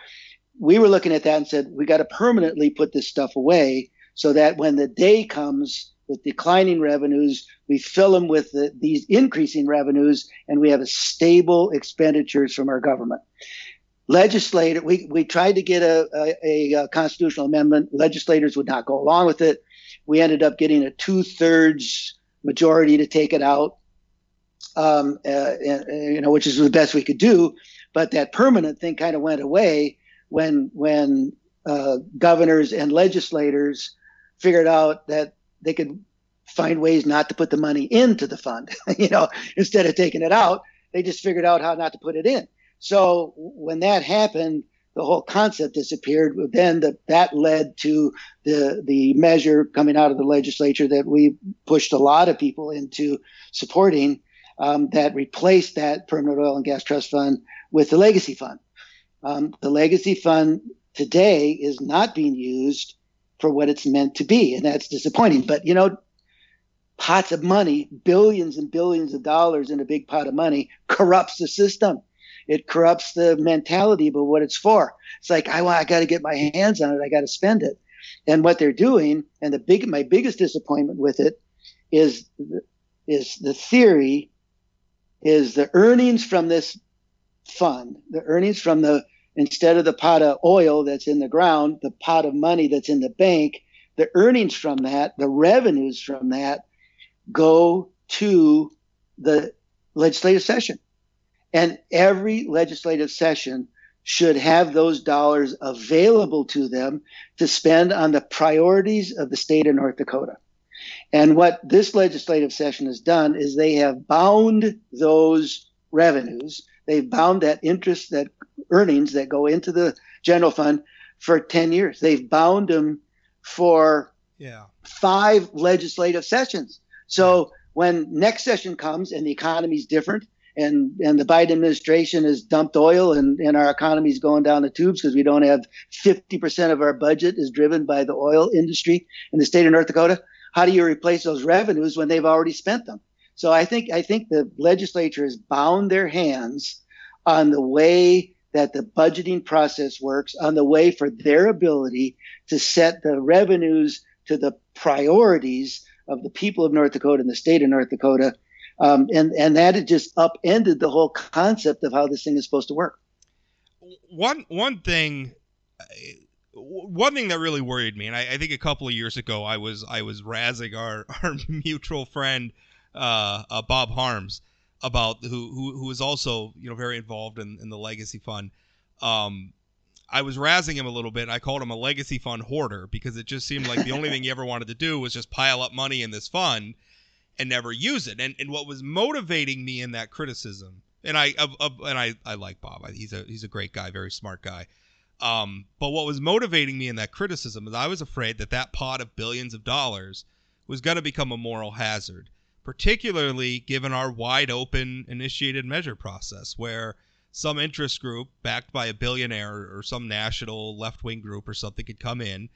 we were looking at that and said, we got to permanently put this stuff away so that when the day comes with declining revenues, we fill them with these increasing revenues and we have a stable expenditures from our government. We tried to get a constitutional amendment. Legislators would not go along with it. We ended up getting a 2/3 majority to take it out, which is the best we could do. But that permanent thing kind of went away when governors and legislators figured out that they could find ways not to put the money into the fund. Instead of taking it out, they just figured out how not to put it in. So when that happened, the whole concept disappeared. Then that led to the measure coming out of the legislature that we pushed a lot of people into supporting, that replaced that Permanent Oil and Gas Trust Fund with the Legacy Fund. The Legacy Fund today is not being used for what it's meant to be, and that's disappointing. But, pots of money, billions and billions of dollars in a big pot of money, corrupts the system. It corrupts the mentality about what it's for. It's like, I got to get my hands on it. I got to spend it. And what they're doing, and my biggest disappointment with it is the theory is the earnings from this fund, the earnings from instead of the pot of oil that's in the ground, the pot of money that's in the bank, the earnings from that, the revenues from that go to the legislative session. And every legislative session should have those dollars available to them to spend on the priorities of the state of North Dakota. And what this legislative session has done is they have bound those revenues. They've bound that interest, that earnings that go into the general fund for 10 years. They've bound them for 5 legislative sessions. So when next session comes and the economy is different, and the Biden administration has dumped oil and our economy is going down the tubes because we don't have 50% of our budget is driven by the oil industry in the state of North Dakota. How do you replace those revenues when they've already spent them? So I think the legislature has bound their hands on the way that the budgeting process works, on the way for their ability to set the revenues to the priorities of the people of North Dakota and the state of North Dakota. And that had just upended the whole concept of how this thing is supposed to work. One thing that really worried me, and I think a couple of years ago I was razzing our mutual friend Bob Harms about who is also very involved in the legacy fund. I was razzing him a little bit. I called him a legacy fund hoarder because it just seemed like the only thing he ever wanted to do was just pile up money in this fund and never use it. And what was motivating me in that criticism, and I like Bob. He's a great guy, very smart guy. But what was motivating me in that criticism is I was afraid that pot of billions of dollars was going to become a moral hazard, particularly given our wide open initiated measure process where some interest group backed by a billionaire or some national left-wing group or something could come in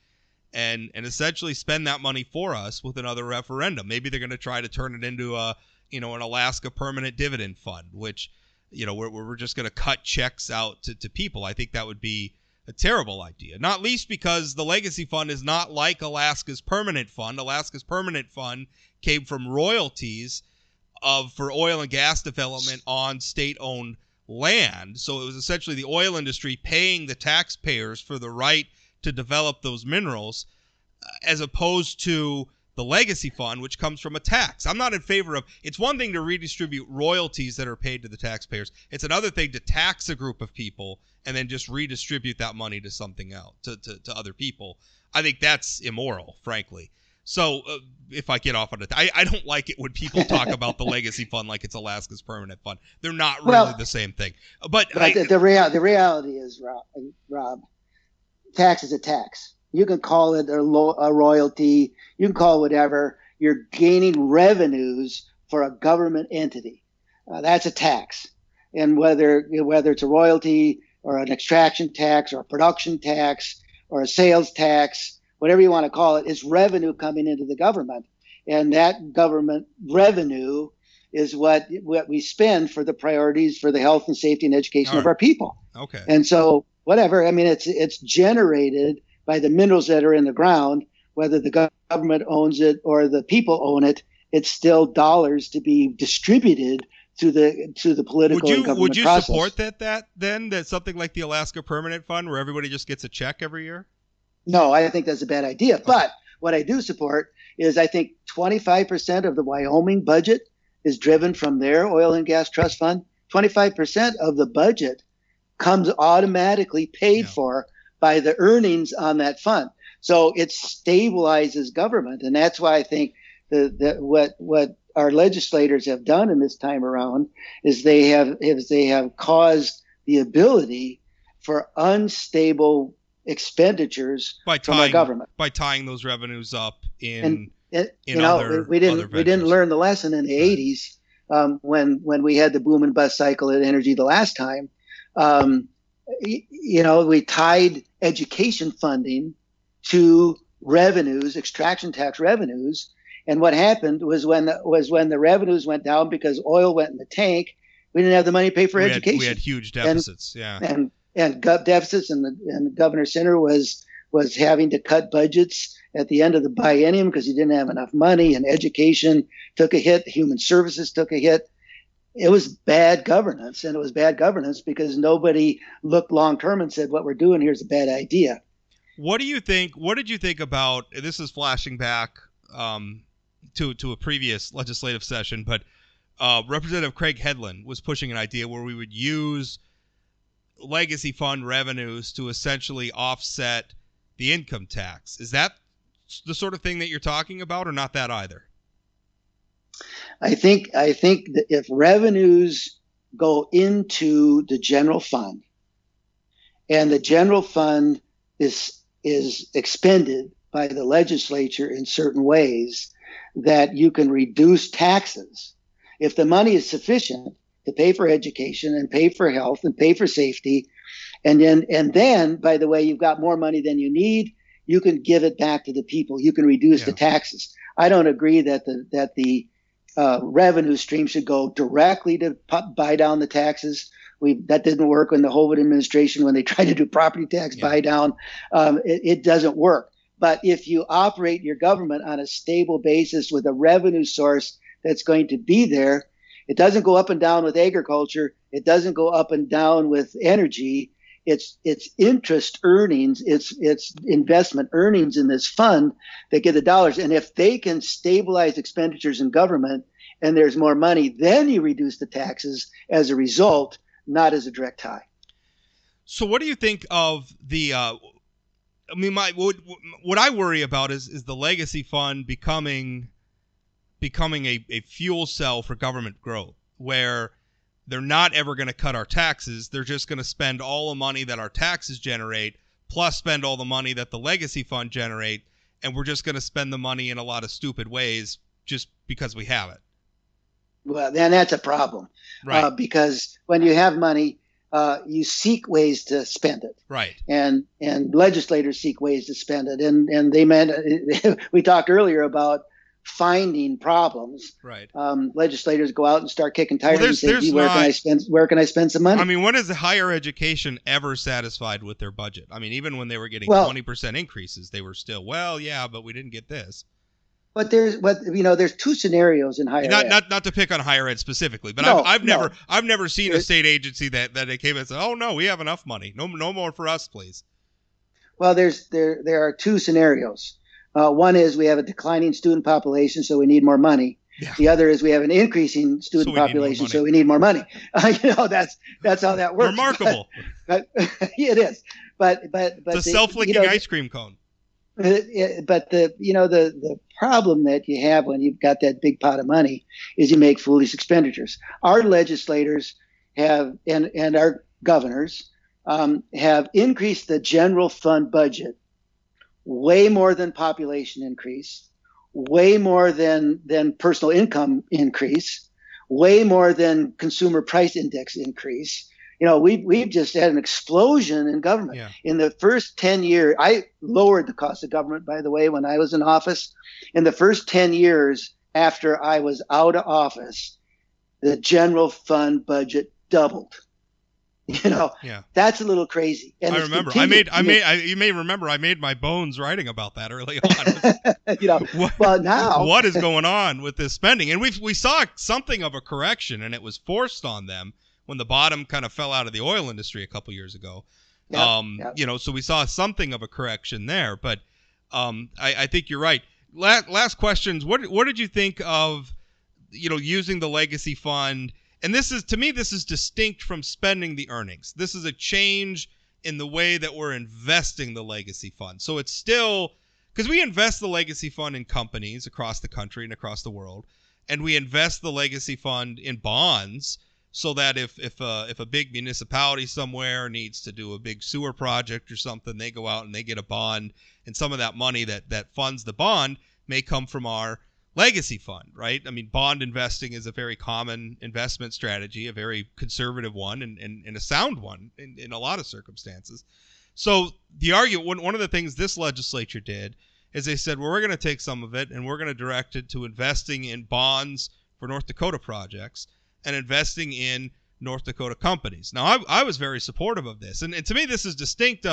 and essentially spend that money for us with another referendum. Maybe they're going to try to turn it into an Alaska permanent dividend fund, which, we're just going to cut checks out to people. I think that would be a terrible idea, not least because the legacy fund is not like Alaska's permanent fund. Alaska's permanent fund came from royalties for oil and gas development on state-owned land. So it was essentially the oil industry paying the taxpayers for the right to develop those minerals, as opposed to the legacy fund, which comes from a tax. I'm not in favor of, it's one thing to redistribute royalties that are paid to the taxpayers. It's another thing to tax a group of people and then just redistribute that money to something else, to other people. I think that's immoral, frankly. So if I get off on it, I don't like it when people talk about the legacy fund like it's Alaska's permanent fund. They're not really the same thing. But the reality is, Rob, tax is a tax. You can call it a royalty. You can call it whatever. You're gaining revenues for a government entity. That's a tax. And whether it's a royalty or an extraction tax or a production tax or a sales tax, whatever you want to call it, it's revenue coming into the government. And that government revenue is what we spend for the priorities for the health and safety and education of our people. Okay. And so whatever, I mean, it's generated by the minerals that are in the ground, whether the government owns it or the people own it. It's still dollars to be distributed to the political and government Would you process. support that something like the Alaska Permanent Fund where everybody just gets a check every year? No, I think that's a bad idea. Okay. But what I do support is I think 25% of the Wyoming budget is driven from their oil and gas trust fund. 25% of the budget comes automatically paid for by the earnings on that fund. So it stabilizes government. And that's why I think that what our legislators have done in this time around is they have caused the ability for unstable expenditures from our government. By tying those revenues up we didn't learn the lesson in the 80s when we had the boom and bust cycle at energy the last time. We tied education funding to revenues, extraction tax revenues, and what happened was when the revenues went down because oil went in the tank, we didn't have the money to pay for education. We had huge deficits, and deficits, and Governor Sinner was having to cut budgets at the end of the biennium because he didn't have enough money, and education took a hit, human services took a hit. it was bad governance, and it was bad governance because nobody looked long term and said, what we're doing here is a bad idea. What do you think? What did you think about? This is flashing back to a previous legislative session, but Representative Craig Hedlund was pushing an idea where we would use legacy fund revenues to essentially offset the income tax. Is that the sort of thing that you're talking about, or not that either? I think that if revenues go into the general fund, and the general fund is expended by the legislature in certain ways, that you can reduce taxes. If the money is sufficient to pay for education and pay for health and pay for safety, and then, by the way, you've got more money than you need, you can give it back to the people. You can reduce the taxes. I don't agree that the revenue stream should go directly to buy down the taxes. That didn't work in the Hovind administration when they tried to do property tax buy down. It doesn't work. But if you operate your government on a stable basis with a revenue source that's going to be there, it doesn't go up and down with agriculture. It doesn't go up and down with energy. It's interest earnings, it's investment earnings in this fund that get the dollars. And if they can stabilize expenditures in government and there's more money, then you reduce the taxes as a result, not as a direct tie. So what do you think of the what I worry about is the legacy fund becoming a fuel cell for government growth, where they're not ever going to cut our taxes. They're just going to spend all the money that our taxes generate, plus spend all the money that the legacy fund generate, and we're just going to spend the money in a lot of stupid ways just because we have it. Well, then that's a problem, right? Because when you have money, you seek ways to spend it, right? And legislators seek ways to spend it, and they meant we talked earlier about finding problems. Right. Legislators go out and start kicking tires and say, where can I spend some money? I mean, when is higher education ever satisfied with their budget? I mean, even when they were getting 20% increases, they were still, but we didn't get this. But there's two scenarios in higher ed. Not to pick on higher ed specifically, but I've never seen a state agency that they came and said, "Oh no, we have enough money. No more for us, please." Well, there are two scenarios. One is we have a declining student population, so we need more money. Yeah. The other is we have an increasing student population, so we need more money. That's how that works. Remarkable. But it is. But it's a self-licking ice cream cone. But the problem that you have when you've got that big pot of money is you make foolish expenditures. Our legislators have and our governors have increased the general fund budget way more than population increase, way more than personal income increase, way more than consumer price index increase. We've just had an explosion in government. Yeah. In the first 10 years, I lowered the cost of government, by the way, when I was in office. In the first 10 years after I was out of office, the general fund budget doubled. That's a little crazy. And I remember. You may remember I made my bones writing about that early on. Well, now what is going on with this spending? And we saw something of a correction, and it was forced on them when the bottom kind of fell out of the oil industry a couple years ago. So we saw something of a correction there. But I think you're right. Last questions. What did you think of using the legacy fund? And this is distinct from spending the earnings. This is a change in the way that we're investing the legacy fund. So it's still, because we invest the legacy fund in companies across the country and across the world, and we invest the legacy fund in bonds so that if a big municipality somewhere needs to do a big sewer project or something, they go out and they get a bond, and some of that money that funds the bond may come from our legacy fund, right? I mean, bond investing is a very common investment strategy, a very conservative one, and a sound one in a lot of circumstances. So the argument, one of the things this legislature did is they said, well, we're going to take some of it and we're going to direct it to investing in bonds for North Dakota projects and investing in North Dakota companies. Now, I was very supportive of this. And to me, this is distinct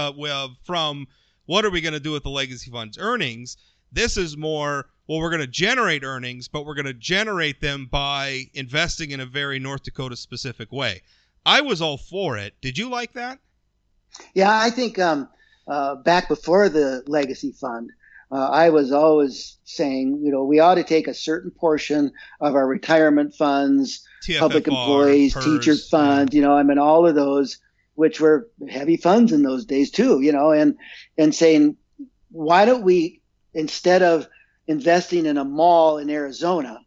from what are we going to do with the legacy fund's earnings. This is more, well, we're going to generate earnings, but we're going to generate them by investing in a very North Dakota specific way. I was all for it. Did you like that? Yeah, I think back before the legacy fund, I was always saying, we ought to take a certain portion of our retirement funds, TFFR, public employees, PERS, teacher funds, all of those, which were heavy funds in those days too, and saying, why don't we, instead of investing in a mall in Arizona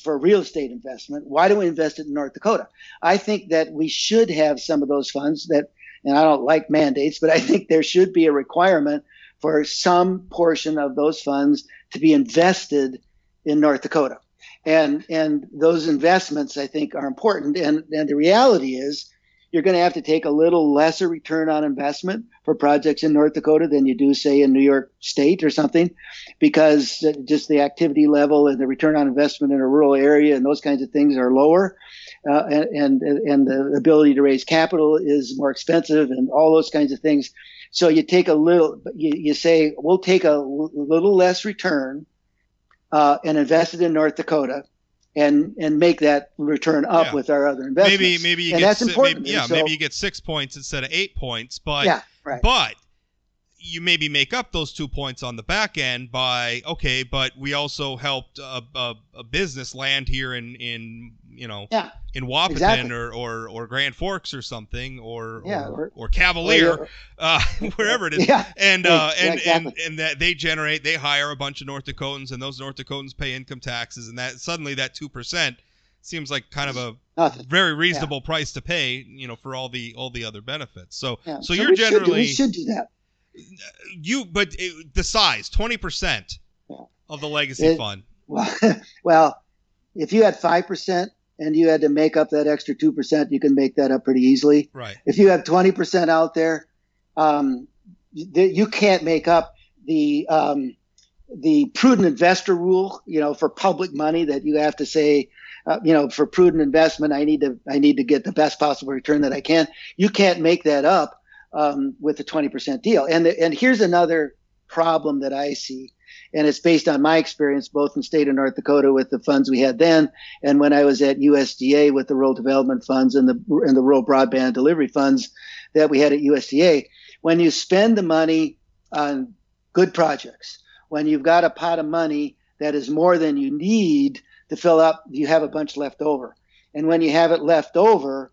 for real estate investment, why don't we invest it in North Dakota? I think that we should have some of those funds that, and I don't like mandates, but I think there should be a requirement for some portion of those funds to be invested in North Dakota. And those investments, I think, are important. And the reality is you're going to have to take a little lesser return on investment for projects in North Dakota than you do, say, in New York State or something, because just the activity level and the return on investment in a rural area and those kinds of things are lower. And the ability to raise capital is more expensive and all those kinds of things. So you take a little, you say, we'll take a little less return and invest it in North Dakota and make that return up with our other investments. Maybe you and get that's important. maybe you get 6 points instead of 8 points, but right. But you maybe make up those 2 points on the back end by, okay, but we also helped a business land here in Wahpeton exactly. or Grand Forks or something or or Cavalier, wherever it is. Yeah. And exactly. and that they hire a bunch of North Dakotans, and those North Dakotans pay income taxes, and that suddenly that 2% seems like kind of a very reasonable price to pay, for all the other benefits. So you're generally we should do that. The size 20% of the legacy fund. Well, if you had 5% and you had to make up that extra 2%, you can make that up pretty easily. Right. If you have 20% out there, you can't make up the prudent investor rule, for public money that you have to say, for prudent investment, I need to get the best possible return that I can. You can't make that up with a 20% deal. And here's another problem that I see, and it's based on my experience both in the state of North Dakota with the funds we had then, and when I was at USDA with the rural development funds and the rural broadband delivery funds that we had at USDA. When you spend the money on good projects, when you've got a pot of money that is more than you need to fill up, you have a bunch left over. And when you have it left over,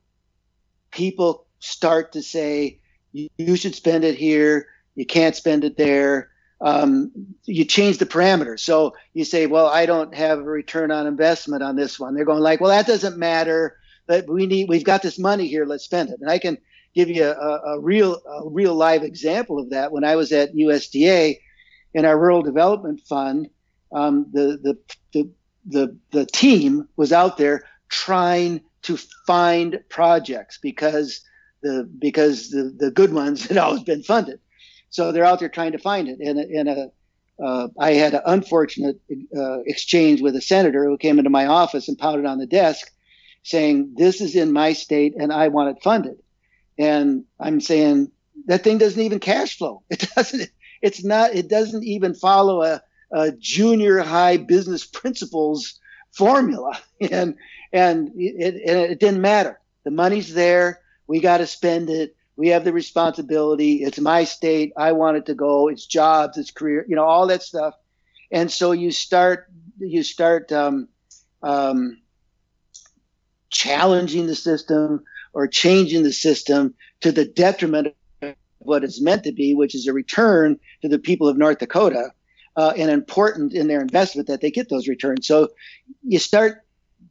people start to say, you should spend it here. You can't spend it there. You change the parameters. So you say, well, I don't have a return on investment on this one. They're going like, well, that doesn't matter. But we've got this money here. Let's spend it. And I can give you a real live example of that. When I was at USDA in our rural development fund, the team was out there trying to find projects because the good ones had always been funded. So they're out there trying to find it. And I had an unfortunate exchange with a senator who came into my office and pounded on the desk saying, this is in my state and I want it funded. And I'm saying that thing doesn't even cash flow. It doesn't even follow a junior high business principles formula. And it didn't matter. The money's there. We got to spend it. We have the responsibility. It's my state. I want it to go. It's jobs. It's career. All that stuff. And so you start challenging the system or changing the system to the detriment of what it's meant to be, which is a return to the people of North Dakota, and important in their investment that they get those returns. So you start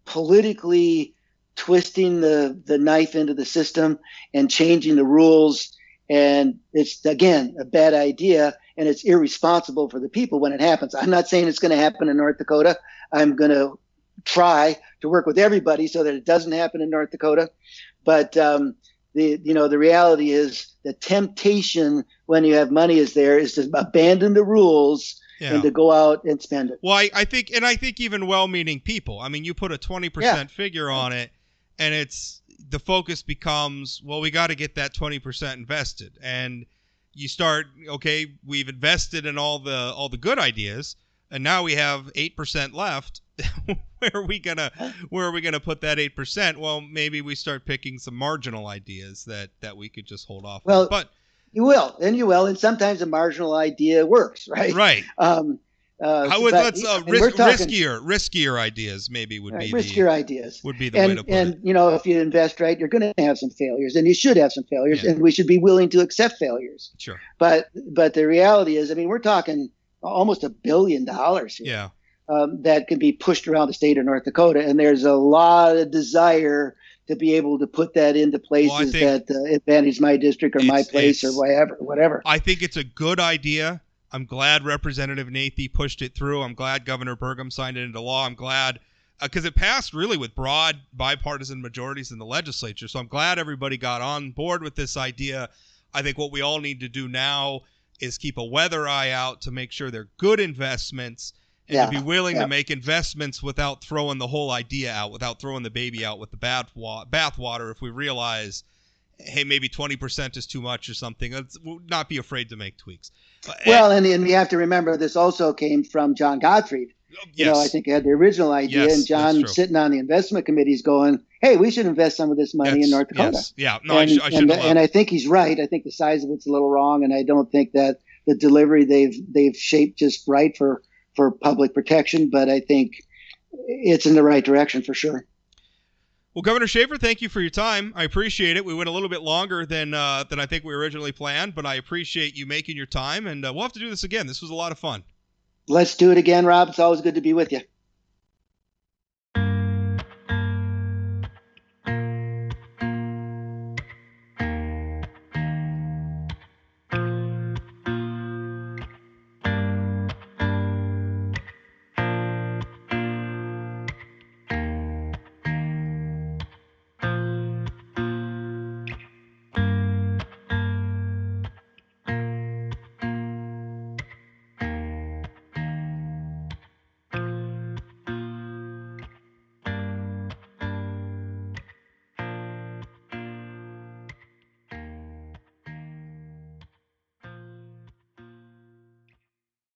politically twisting the knife into the system and changing the rules. And it's, again, a bad idea, and it's irresponsible for the people when it happens. I'm not saying it's going to happen in North Dakota. I'm going to try to work with everybody so that it doesn't happen in North Dakota. But the reality is the temptation when you have money is to abandon the rules and to go out and spend it. Well, I think even well-meaning people. I mean, you put a 20% figure on it, and the focus becomes, well, we got to get that 20% invested. And you start, okay, we've invested in all the good ideas, and now we have 8% left. Where are we gonna put that 8%? Well, maybe we start picking some marginal ideas that we could just hold off on. But you will, and sometimes a marginal idea works, right? Right. Riskier ideas maybe would be riskier ideas would be the way to put it. And if you invest right, you're going to have some failures, and you should have some failures, and we should be willing to accept failures. Sure. But the reality is, we're talking almost $1 billion here. Yeah. That can be pushed around the state of North Dakota, and there's a lot of desire to be able to put that into places that advantage my district or my place or whatever. I think it's a good idea. I'm glad Representative Nathy pushed it through. I'm glad Governor Burgum signed it into law. I'm glad because it passed really with broad bipartisan majorities in the legislature. So I'm glad everybody got on board with this idea. I think what we all need to do now is keep a weather eye out to make sure they're good investments and to be willing to make investments without throwing the whole idea out, without throwing the baby out with the bathwater. If we realize, hey, maybe 20% is too much or something, let's not be afraid to make tweaks. And we have to remember this also came from John Gottfried. Yes. I think he had the original idea, and John sitting on the investment committee is going, hey, we should invest some of this money in North Dakota. Yes. Yeah, no, I should have. And I think he's right. I think the size of it's a little wrong, and I don't think that the delivery they've shaped just right for public protection, but I think it's in the right direction for sure. Well, Governor Schafer, thank you for your time. I appreciate it. We went a little bit longer than I think we originally planned, but I appreciate you making your time, and we'll have to do this again. This was a lot of fun. Let's do it again, Rob. It's always good to be with you.